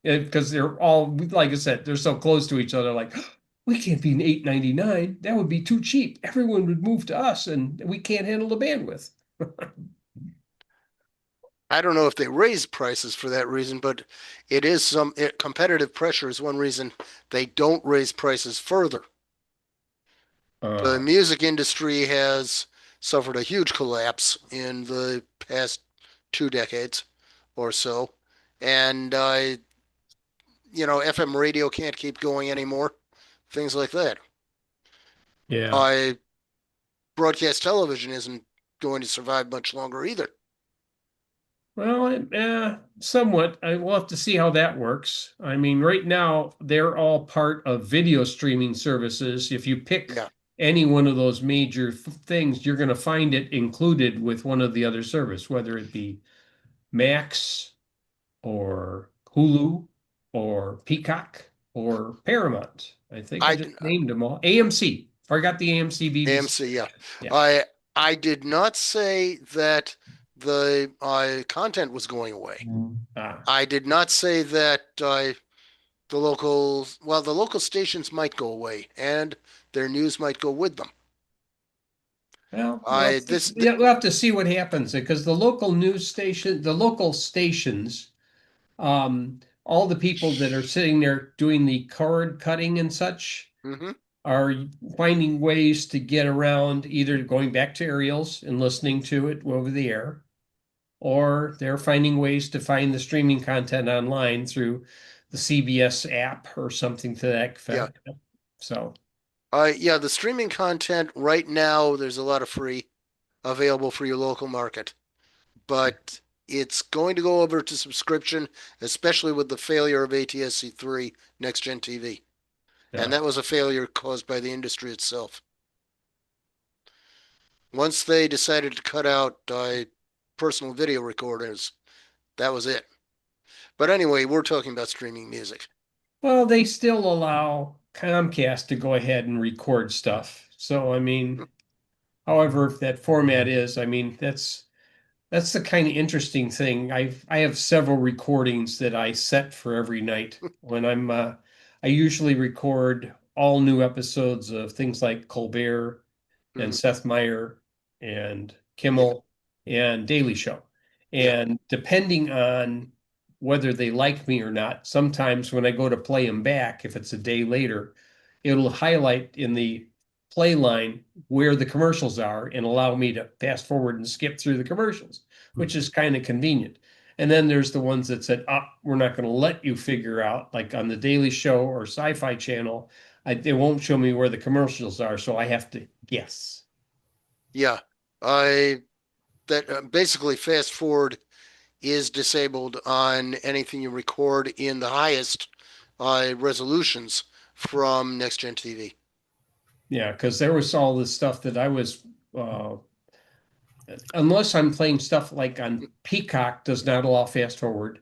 Because they're all, like I said, they're so close to each other. Like, we can't be an $8.99. That would be too cheap. Everyone would move to us, and we can't handle the bandwidth. I don't know if they raise prices for that reason, but competitive pressure is one reason they don't raise prices further. The music industry has suffered a huge collapse in the past 2 decades or so. And, FM radio can't keep going anymore. Things like that. Yeah. Broadcast television isn't going to survive much longer either. Well, somewhat. I will have to see how that works. I mean, right now, they're all part of video streaming services. If you pick Yeah. any one of those major things, you're going to find it included with one of the other service, whether it be Max or Hulu or Peacock or Paramount. I think I just named them all. AMC. Forgot the AMC BBC. AMC, yeah. Yeah. I did not say that the content was going away. I did not say that the local stations might go away and their news might go with them. Well, we'll have to see what happens because the local stations all the people that are sitting there doing the cord cutting and such Hmm. are finding ways to get around, either going back to aerials and listening to it over the air, or they're finding ways to find the streaming content online through the CBS app or something to that Yeah. effect. So, Yeah, the streaming content right now, there's a lot of free available for your local market, but it's going to go over to subscription, especially with the failure of ATSC3 Next Gen TV. And yeah. that was a failure caused by the industry itself. Once they decided to cut out personal video recorders, that was it. But anyway, we're talking about streaming music. Well, they still allow Comcast to go ahead and record stuff. So, I mean, however that format is, I mean, that's the kind of interesting thing. I have several recordings that I set for every night when I usually record all new episodes of things like Colbert and Mhm. Seth Meyer and Yeah, Kimmel and Daily Show. yeah, And depending on whether they like me or not, sometimes when I go to play them back, if it's a day later, it'll highlight in the play line where the commercials are and allow me to fast forward and skip through the commercials, which is kind of convenient. And then there's the ones that said, we're not going to let you figure out, like on the Daily Show or Sci-Fi Channel, they won't show me where the commercials are, so I have to guess. yeah. I that basically fast forward is disabled on anything you record in the highest resolutions from Next Gen TV. Yeah, because there was all this stuff that I was, uh, unless I'm playing stuff like on Peacock, does not allow fast forward.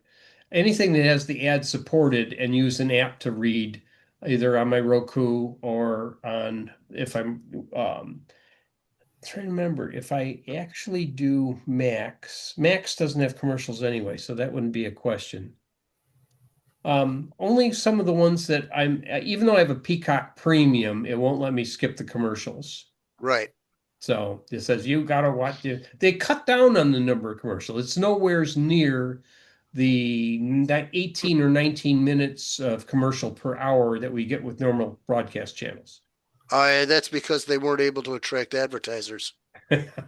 Anything that has the ad supported and use an app to read, either on my Roku or on if I'm trying to remember if I actually do Max. Max doesn't have commercials anyway, so that wouldn't be a question. Only some of the ones that even though I have a Peacock Premium, it won't let me skip the commercials. Right. So it says you gotta watch it. They cut down on the number of commercials. It's nowhere's near the 18 or 19 minutes of commercial per hour that we get with normal broadcast channels. That's because they weren't able to attract advertisers.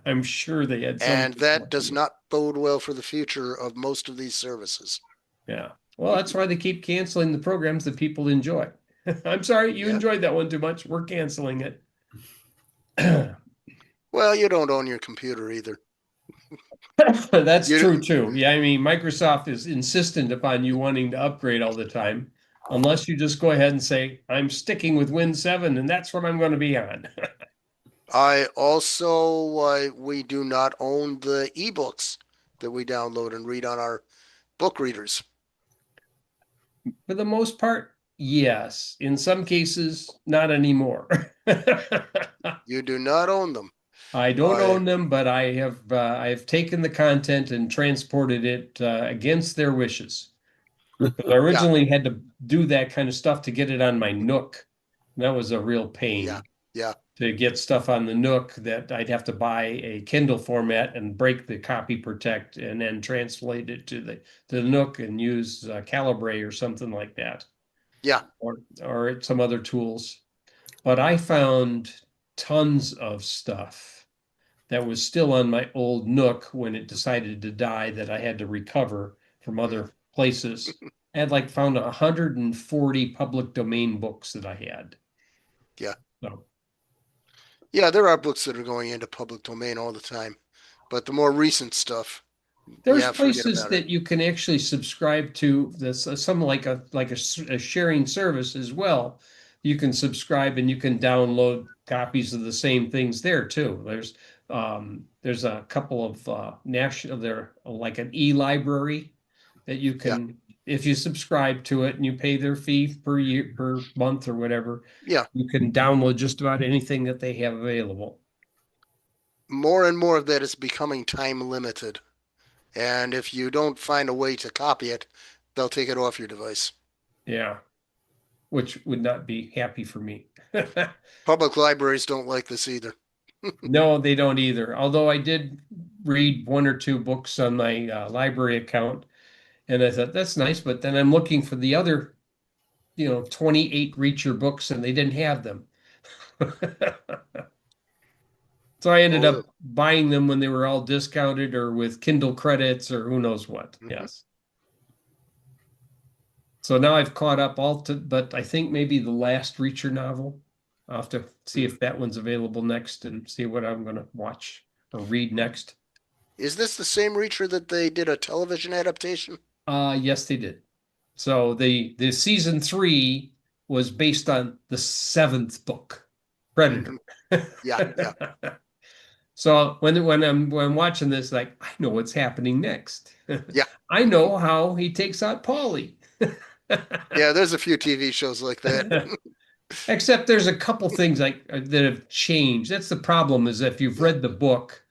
I'm sure they had And something. that does not bode well for the future of most of these services. Yeah. Well, that's why they keep canceling the programs that people enjoy. I'm sorry, you Yeah. enjoyed that one too much. We're canceling it. Well, you don't own your computer either. That's You true too. Yeah, I mean, Microsoft is insistent upon you wanting to upgrade all the time, unless you just go ahead and say, I'm sticking with Win 7 and that's what I'm going to be on. I also we do not own the ebooks that we download and read on our book readers. For the most part, yes. In some cases, not anymore. You do not own them. I don't I own them, but I've taken the content and transported it against their wishes. Because I Yeah, originally had to do that kind of stuff to get it on my Nook. And that was a real yeah, pain yeah, to get stuff on the Nook that I'd have to buy a Kindle format and break the copy protect and then translate it to the Nook and use Calibre or something like that, yeah. or some other tools. But I found tons of stuff that was still on my old Nook when it decided to die that I had to recover from other places. I had like found 140 public domain books that I had. Yeah. So Yeah, there are books that are going into public domain all the time, but the more recent stuff, there's yeah, forget places about it. that you can actually subscribe to this some like a sharing service as well. You can subscribe and you can download copies of the same things there too. There's a couple of national there like an e-library that you Yeah, can if you subscribe to it and you pay their fee per year per month or whatever, yeah. you can download just about anything that they have available. More and more of that is becoming time limited. And if you don't find a way to copy it, they'll take it off your device. Yeah, which would not be happy for me. Public libraries don't like this either. No, they don't either. Although I did read one or two books on my library account, And I thought, that's nice, but then I'm looking for the other, 28 Reacher books and they didn't have them. So I ended Oh, up buying them when they were all discounted or with Kindle credits or who knows what. Mhm. Yes. So now I've caught up but I think maybe the last Reacher novel. I'll have to see if that one's available next and see what I'm going to watch or read next. is this the same Reacher that they did a television adaptation? Yes, they did. So the season 3 was based on the 7th book, Predator. Yeah, yeah. So when I'm watching this, like I know what's happening next. Yeah. I know how he takes out Paulie. Yeah, there's a few TV shows like that. Except there's a couple things like that have changed. That's the problem is if you've Yeah. read the book,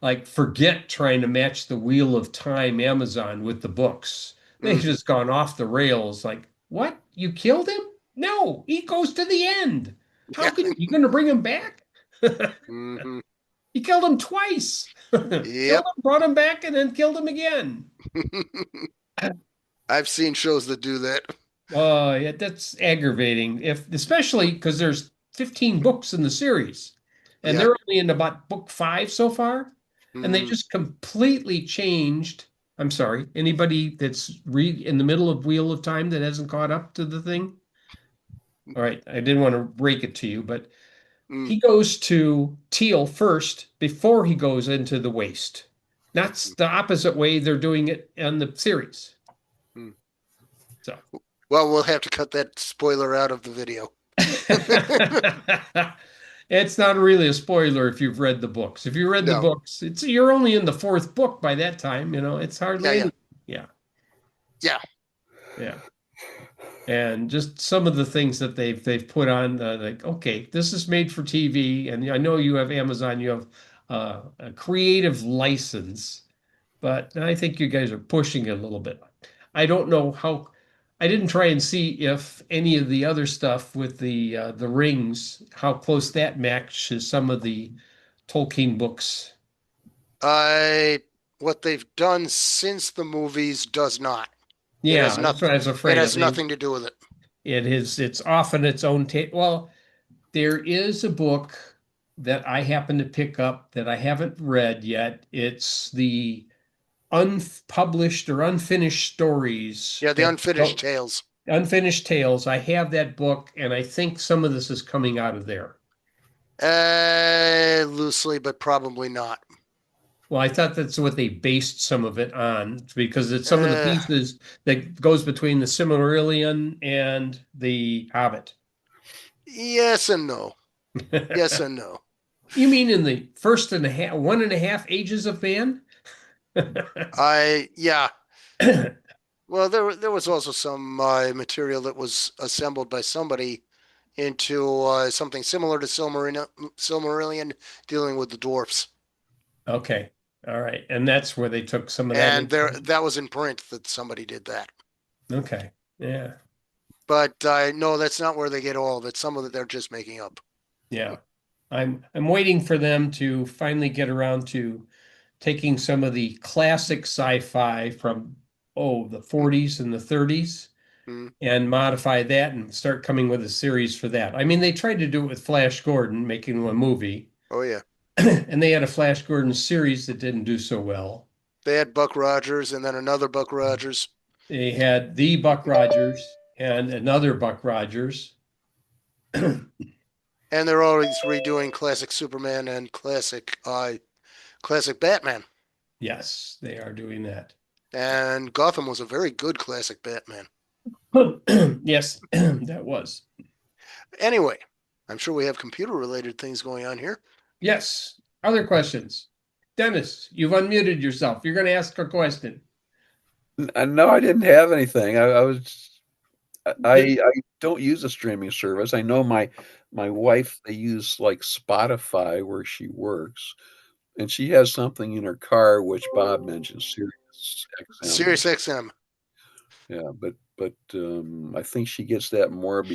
like forget trying to match the Wheel of Time Amazon with the books. They've Mm. just gone off the rails. Like, what? You killed him? No, he goes to the end. How Yeah. could you going to bring him back? Hmm. You killed him twice. Killed Yep. him, brought him back, and then killed him again. I've seen shows that do that. Oh, yeah, that's aggravating. Especially because there's 15 books in the series, and Yeah. they're only in about book 5 so far, and they Mm. just completely changed. I'm sorry, anybody that's read in the middle of Wheel of Time that hasn't caught up to the thing. All right, I didn't want to break it to you, but Mm. he goes to Teal first before he goes into the waste. That's the opposite way they're doing it in the series. Mm. So. Well, we'll have to cut that spoiler out of the video. It's not really a spoiler if you've read the books. If you read the No. books, you're only in the 4th book by that time, it's hardly Yeah, yeah. any. Yeah, Yeah. yeah. And just some of the things that they've put on, like, okay, this is made for TV, and I know you have Amazon, you have a creative license, but I think you guys are pushing it a little bit. I don't know how. I didn't try and see if any of the other stuff with the rings, how close that matches some of the Tolkien books. I what they've done since the movies does not. It has Yeah, that's nothing. what I was It afraid of. has nothing to do with it. It's often its own take. Well, there is a book that I happen to pick up that I haven't read yet. It's the unpublished or unfinished stories Yeah, the that unfinished go tales. Unfinished Tales. I have that book, and I think some of this is coming out of there. Loosely, but probably not. Well, I thought that's what they based some of it on because it's some of the Uh, pieces that goes between the Silmarillion and the Hobbit. yes and no. Yes and no. You mean in the first and a half, 1.5 ages of man? Yeah. Well, there was also some material that was assembled by somebody into something similar to Silmarillion, dealing with the dwarfs. Okay. All right. And that's where they took some of that And there, info. that was in print that somebody did that. Okay. Yeah. But no, that's not where they get all of it. Some of it they're just making up. Yeah. I'm waiting for them to finally get around to taking some of the classic sci-fi from the 40s and the 30s Mm. and modify that and start coming with a series for that. I mean, they tried to do it with Flash Gordon, making a movie, Oh yeah, and they had a Flash Gordon series that didn't do so well. they had Buck Rogers and then another Buck Rogers. They had the Buck Rogers and another Buck Rogers. And they're always redoing classic Superman and classic Batman. Yes, they are doing that. And Gotham was a very good classic Batman. Yes, that was. Anyway, I'm sure we have computer related things going on here. Yes. Other questions? Dennis, you've unmuted yourself. You're going to ask a question. No, I didn't have anything. I don't use a streaming service. I know my wife, they use like Spotify where she works, and she has something in her car which Bob mentioned, Sirius XM. Sirius XM. Yeah, but I think she gets that more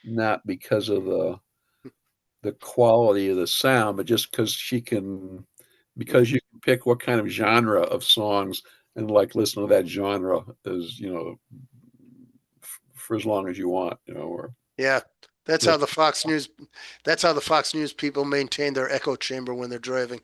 not because of the quality of the sound, but just because you can pick what kind of genre of songs and like listen to that genre as for as long as you want, or Yeah, that's how just the Fox News. That's how the Fox News people maintain their echo chamber when they're driving.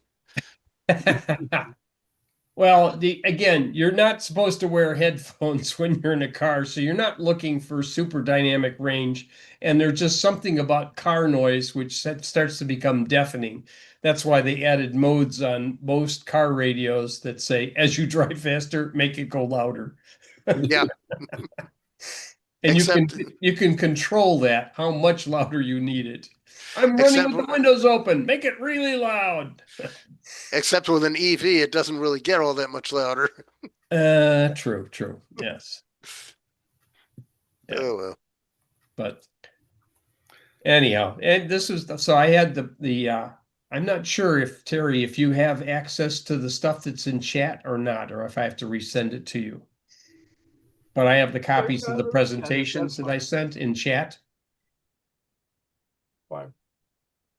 Well, again, you're not supposed to wear headphones when you're in a car, so you're not looking for super dynamic range. And there's just something about car noise which starts to become deafening. That's why they added modes on most car radios that say, as you drive faster, make it go louder. Yeah, And except you can control that, how much louder you need it. I'm running except with the windows open. Make it really loud. except with an EV, it doesn't really get all that much louder. True. Yes. Yeah. Oh well. But anyhow, and this is so I had the I'm not sure if Terry, if you have access to the stuff that's in chat or not, or if I have to resend it to you. But I have the copies of the presentations that I sent in chat. Fine.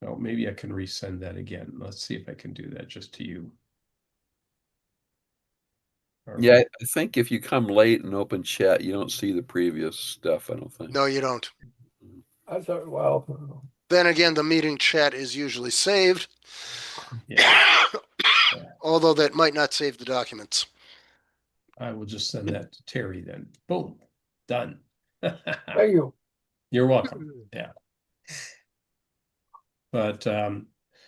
Oh, maybe I can resend that again. Let's see if I can do that just to you. yeah, I think if you come late and open chat, you don't see the previous stuff, I don't think. No, you don't. I thought, well, Then again, the meeting chat is usually saved, Yeah, although that might not save the documents. I will just send that to Terry then. Boom, done. thank you. You're welcome. Yeah. But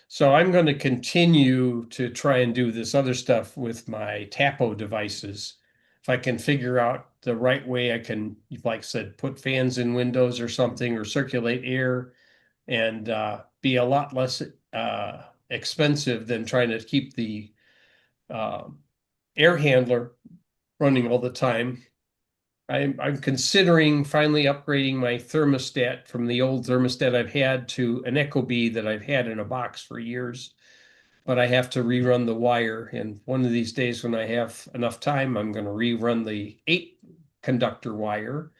so I'm going to continue to try and do this other stuff with my Tapo devices. If I can figure out the right way, I can, like I said, put fans in windows or something, or circulate air, and be a lot less expensive than trying to keep the uh, air handler running all the time. I'm considering finally upgrading my thermostat from the old thermostat I've had to an ecobee that I've had in a box for years. But I have to rerun the wire. And one of these days when I have enough time, I'm going to rerun the 8 conductor wire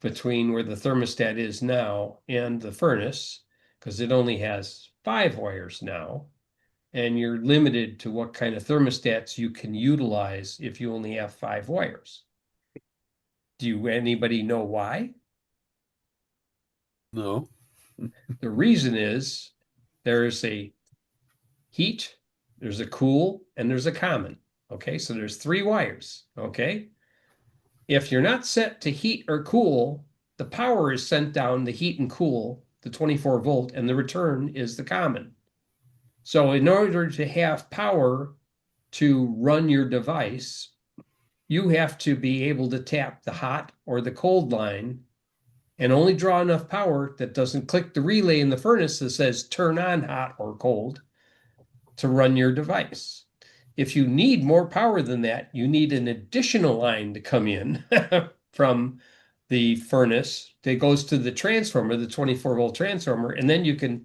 between where the thermostat is now and the furnace, because it only has 5 wires now. And you're limited to what kind of thermostats you can utilize if you only have 5 wires. Do anybody know why? No. The reason is there's a heat, there's a cool, and there's a common. Okay, so there's 3 wires. Okay. If you're not set to heat or cool, the power is sent down the heat and cool, the 24 volt, and the return is the common. So in order to have power to run your device, you have to be able to tap the hot or the cold line and only draw enough power that doesn't click the relay in the furnace that says turn on hot or cold to run your device. If you need more power than that, you need an additional line to come in from the furnace that goes to the transformer, the 24-volt transformer, and then you can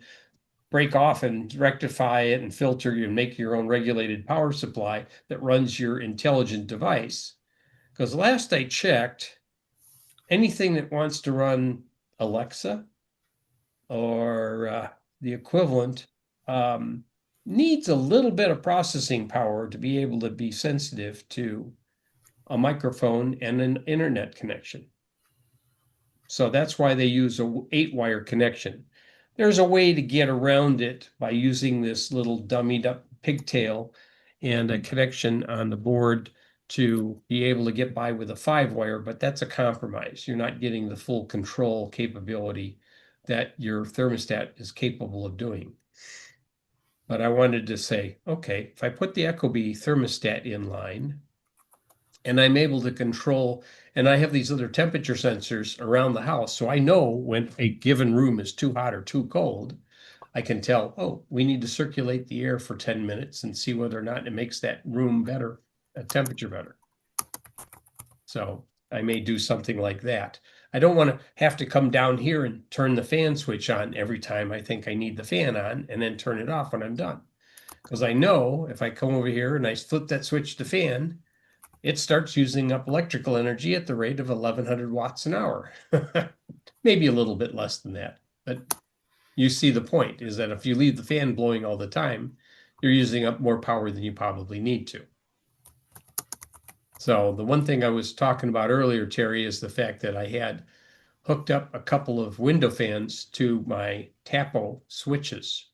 break off and rectify it and filter and make your own regulated power supply that runs your intelligent device. Because last I checked, anything that wants to run Alexa or the equivalent needs a little bit of processing power to be able to be sensitive to a microphone and an internet connection. So that's why they use a 8-wire connection. There's a way to get around it by using this little dummied up pigtail and a connection on the board to be able to get by with a 5-wire, but that's a compromise. You're not getting the full control capability that your thermostat is capable of doing. But I wanted to say, okay, if I put the ecobee thermostat in line and I'm able to control, and I have these other temperature sensors around the house, so I know when a given room is too hot or too cold, I can tell, oh, we need to circulate the air for 10 minutes and see whether or not it makes that room better, temperature better. So I may do something like that. I don't want to have to come down here and turn the fan switch on every time I think I need the fan on and then turn it off when I'm done. Because I know if I come over here and I flip that switch to fan, it starts using up electrical energy at the rate of 1100 watts an hour. Maybe a little bit less than that. But you see the point is that if you leave the fan blowing all the time, you're using up more power than you probably need to. So the one thing I was talking about earlier, Terry, is the fact that I had hooked up a couple of window fans to my tapo switches.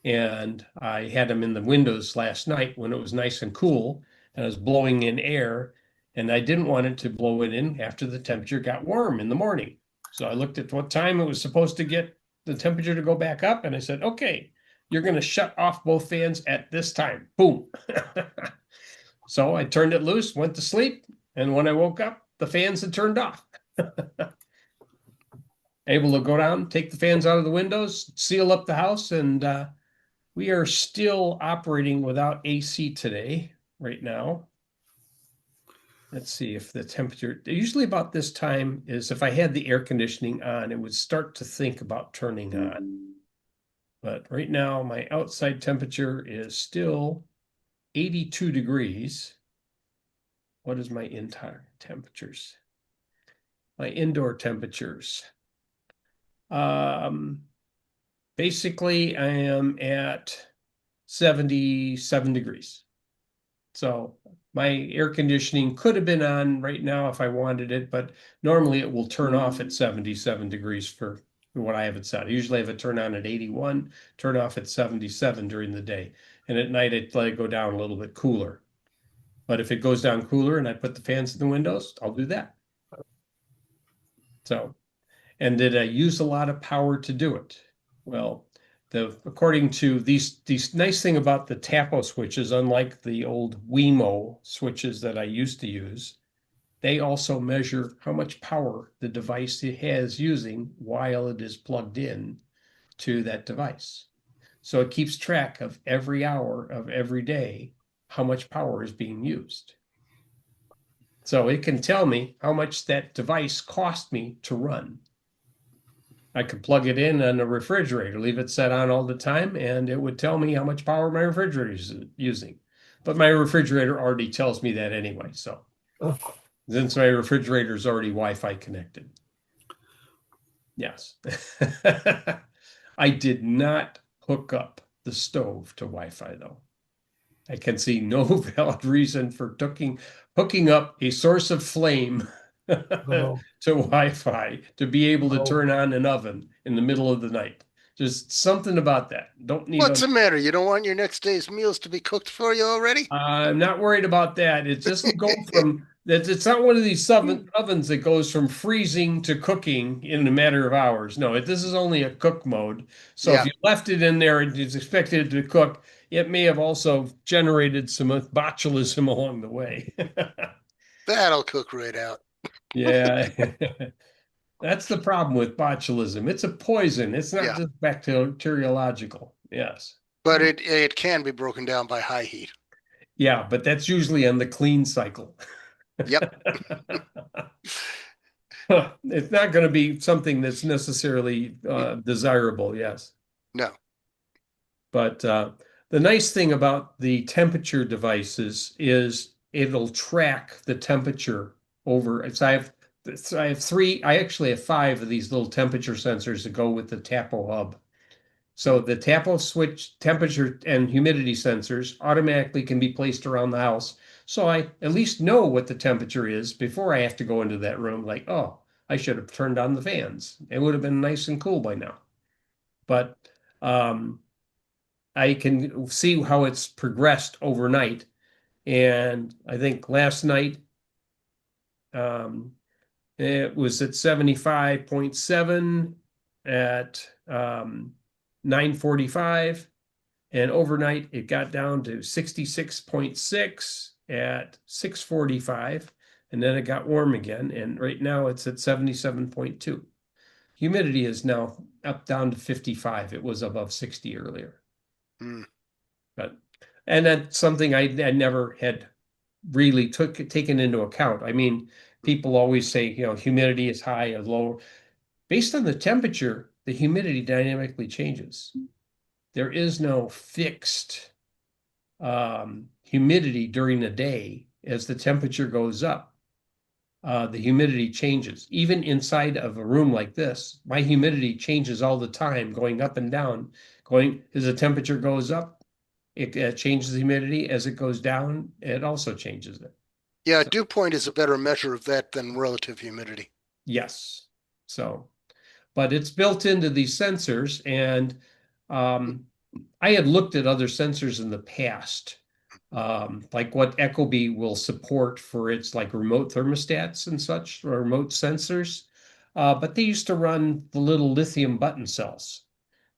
And I had them in the windows last night when it was nice and cool, and I was blowing in air, and I didn't want it to blow it in after the temperature got warm in the morning. So I looked at what time it was supposed to get the temperature to go back up, and I said, okay, you're going to shut off both fans at this time. Boom. So I turned it loose, went to sleep, and when I woke up, the fans had turned off. Able to go down, take the fans out of the windows, seal up the house, and we are still operating without AC today, right now. Let's see if the temperature, usually about this time is if I had the air conditioning on, it would start to think about turning on. But right now, my outside temperature is still 82 degrees. What is my entire temperatures? My indoor temperatures. Basically, I am at 77 degrees. So my air conditioning could have been on right now if I wanted it, but normally it will turn off at 77 degrees for what I have it set. I usually have it turn on at 81, turn off at 77 during the day. And at night, it let it go down a little bit cooler. But if it goes down cooler and I put the fans in the windows, I'll do that. So, and did I use a lot of power to do it? Well, according to these nice thing about the tapo switches, unlike the old Wemo switches that I used to use, they also measure how much power the device has using while it is plugged in to that device. So it keeps track of every hour of every day how much power is being used. So it can tell me how much that device cost me to run. I could plug it in on a refrigerator, leave it set on all the time, and it would tell me how much power my refrigerator is using. But my refrigerator already tells me that anyway. So since my refrigerator is already Wi-Fi connected. Yes. I did not hook up the stove to Wi-Fi though. I can see no valid reason for hooking up a source of flame No. to Wi-Fi to be able to No. turn on an oven in the middle of the night. Just something about that. Don't need. What's the matter? You don't want your next day's meals to be cooked for you already? I'm not worried about that. It doesn't go from that. It's not one of these ovens that goes from freezing to cooking in a matter of hours. No, this is only a cook mode. So Yeah. if you left it in there and you expected it to cook, it may have also generated some botulism along the way. That'll cook right out. Yeah. That's the problem with botulism. It's a poison. It's not Yeah. just bacteriological. Yes. But it can be broken down by high heat. Yeah, but that's usually on the clean cycle. Yep. It's not going to be something that's necessarily desirable, yes. No. But the nice thing about the temperature devices is it'll track the temperature over. I have three, I actually have five of these little temperature sensors that go with the Tapo hub. So the Tapo switch temperature and humidity sensors automatically can be placed around the house. So I at least know what the temperature is before I have to go into that room like, oh, I should have turned on the fans. It would have been nice and cool by now. But I can see how it's progressed overnight. And I think last night it was at 75.7 at 9:45. And overnight, it got down to 66.6 at 6:45. And then it got warm again. And right now it's at 77.2. Humidity is now up down to 55. It was above 60 earlier. Mm. And that's something I never had really taken into account. I mean, people always say, humidity is high or low. Based on the temperature, the humidity dynamically changes. There is no fixed humidity during the day. As the temperature goes up, the humidity changes. Even inside of a room like this, my humidity changes all the time, going up and down. As the temperature goes up, it changes the humidity. As it goes down, it also changes it. Yeah, So- dew point is a better measure of that than relative humidity. Yes. So, but it's built into these sensors, and I had looked at other sensors in the past, like what Ecobee will support for its like remote thermostats and such, or remote sensors. But they used to run the little lithium button cells,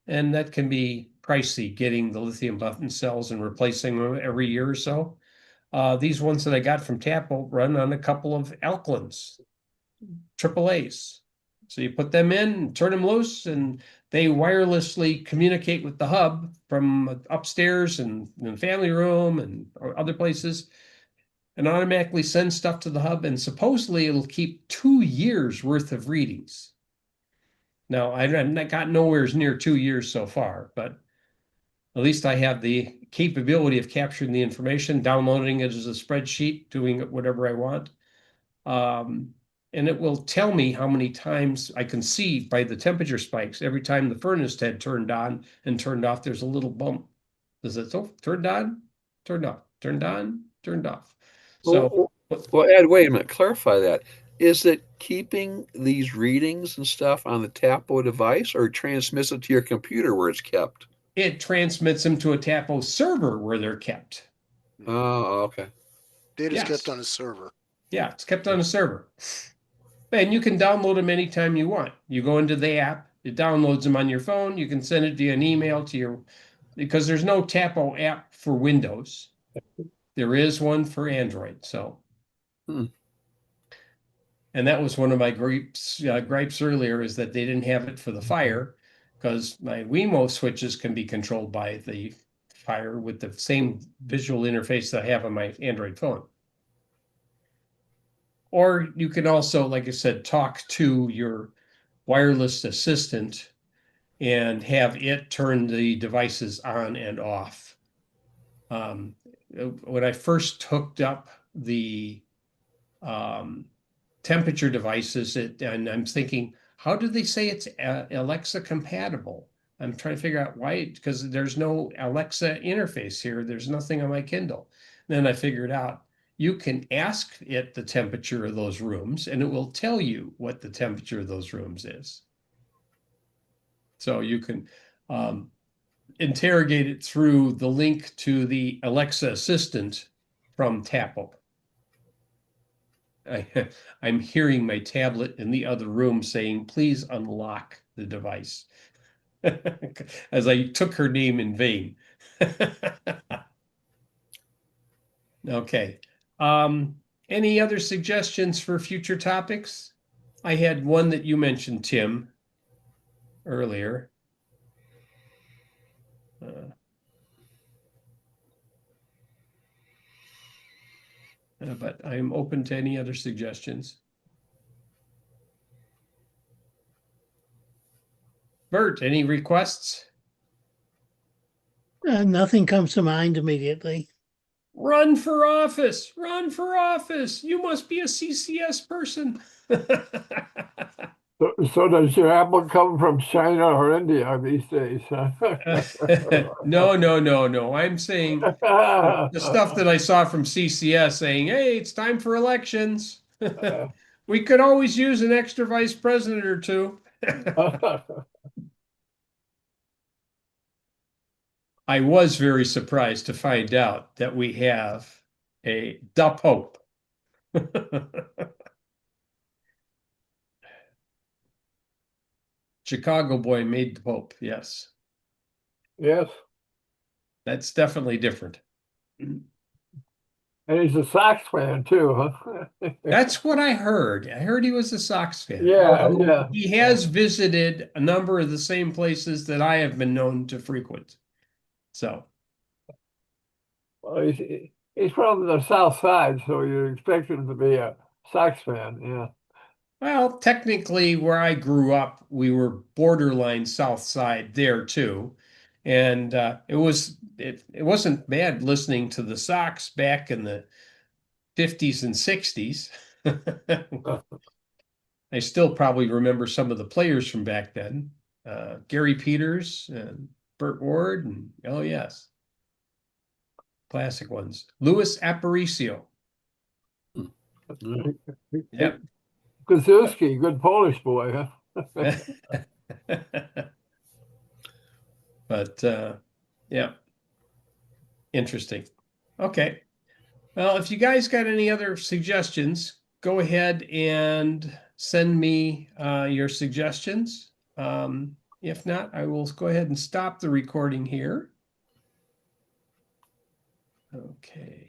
and that can be pricey getting the lithium button cells and replacing them every year or so. These ones that I got from Tapo run on a couple of alkalins, AAAs. So you put them in, turn them loose, and they wirelessly communicate with the hub from upstairs and in the family room and or other places, and automatically send stuff to the hub. And supposedly it'll keep 2 years worth of readings. Now I've got nowhere near 2 years so far, but at least I have the capability of capturing the information, downloading it as a spreadsheet, doing it whatever I want. And it will tell me how many times I can see by the temperature spikes. Every time the furnace had turned on and turned off, there's a little bump. Does it turned on, turned off, turned on, turned off? So, Well, Ed, wait a minute. Clarify that. Is it keeping these readings and stuff on the Tapo device, or transmits it to your computer where it's kept? it transmits them to a Tapo server where they're kept. Oh, okay. Data's Yes. kept on a server. Yeah, it's kept on a server. And you can download them anytime you want. You go into the app, it downloads them on your phone. You can send it via an email to your, because there's no Tapo app for Windows. There is one for Android. So, and that was one of my gripes earlier, is that they didn't have it for the Fire, because my Wemo switches can be controlled by the Fire with the same visual interface that I have on my Android phone. Or you can also, like I said, talk to your wireless assistant and have it turn the devices on and off. When I first hooked up the temperature devices, and I'm thinking, how do they say it's Alexa compatible? I'm trying to figure out why, because there's no Alexa interface here. There's nothing on my Kindle. Then I figured out you can ask it the temperature of those rooms, and it will tell you what the temperature of those rooms is. So you can interrogate it through the link to the Alexa assistant from Tapo. I'm hearing my tablet in the other room saying, please unlock the device, as I took her name in vain. Okay. Any other suggestions for future topics? I had one that you mentioned, Tim, earlier. But I'm open to any other suggestions. Bert, any requests? Nothing comes to mind immediately. Run for office. Run for office. You must be a CCS person. So does your apple come from China or India these days? No, no, no, no. I'm saying the stuff that I saw from CCS saying, hey, it's time for elections. We could always use an extra vice president or two. I was very surprised to find out that we have the Pope. Chicago boy made the Pope. Yes, Yes, that's definitely different. and he's a Sox fan too, huh? That's what I heard. I heard he was a Sox fan. Yeah, Although yeah. he has visited a number of the same places that I have been known to frequent. So, Well, he's from the South Side, so you expect him to be a Sox fan. Yeah. well, technically, where I grew up, we were borderline South Side there too. And it wasn't bad listening to the Sox back in the 50s and 60s. I still probably remember some of the players from back then. Gary Peters and Burt Ward, and oh yes, classic ones. Louis Aparicio. Yep. Kozuski, good Polish boy, huh? But yeah, interesting. Okay. Well, if you guys got any other suggestions, go ahead and send me your suggestions. If not, I will go ahead and stop the recording here. Okay.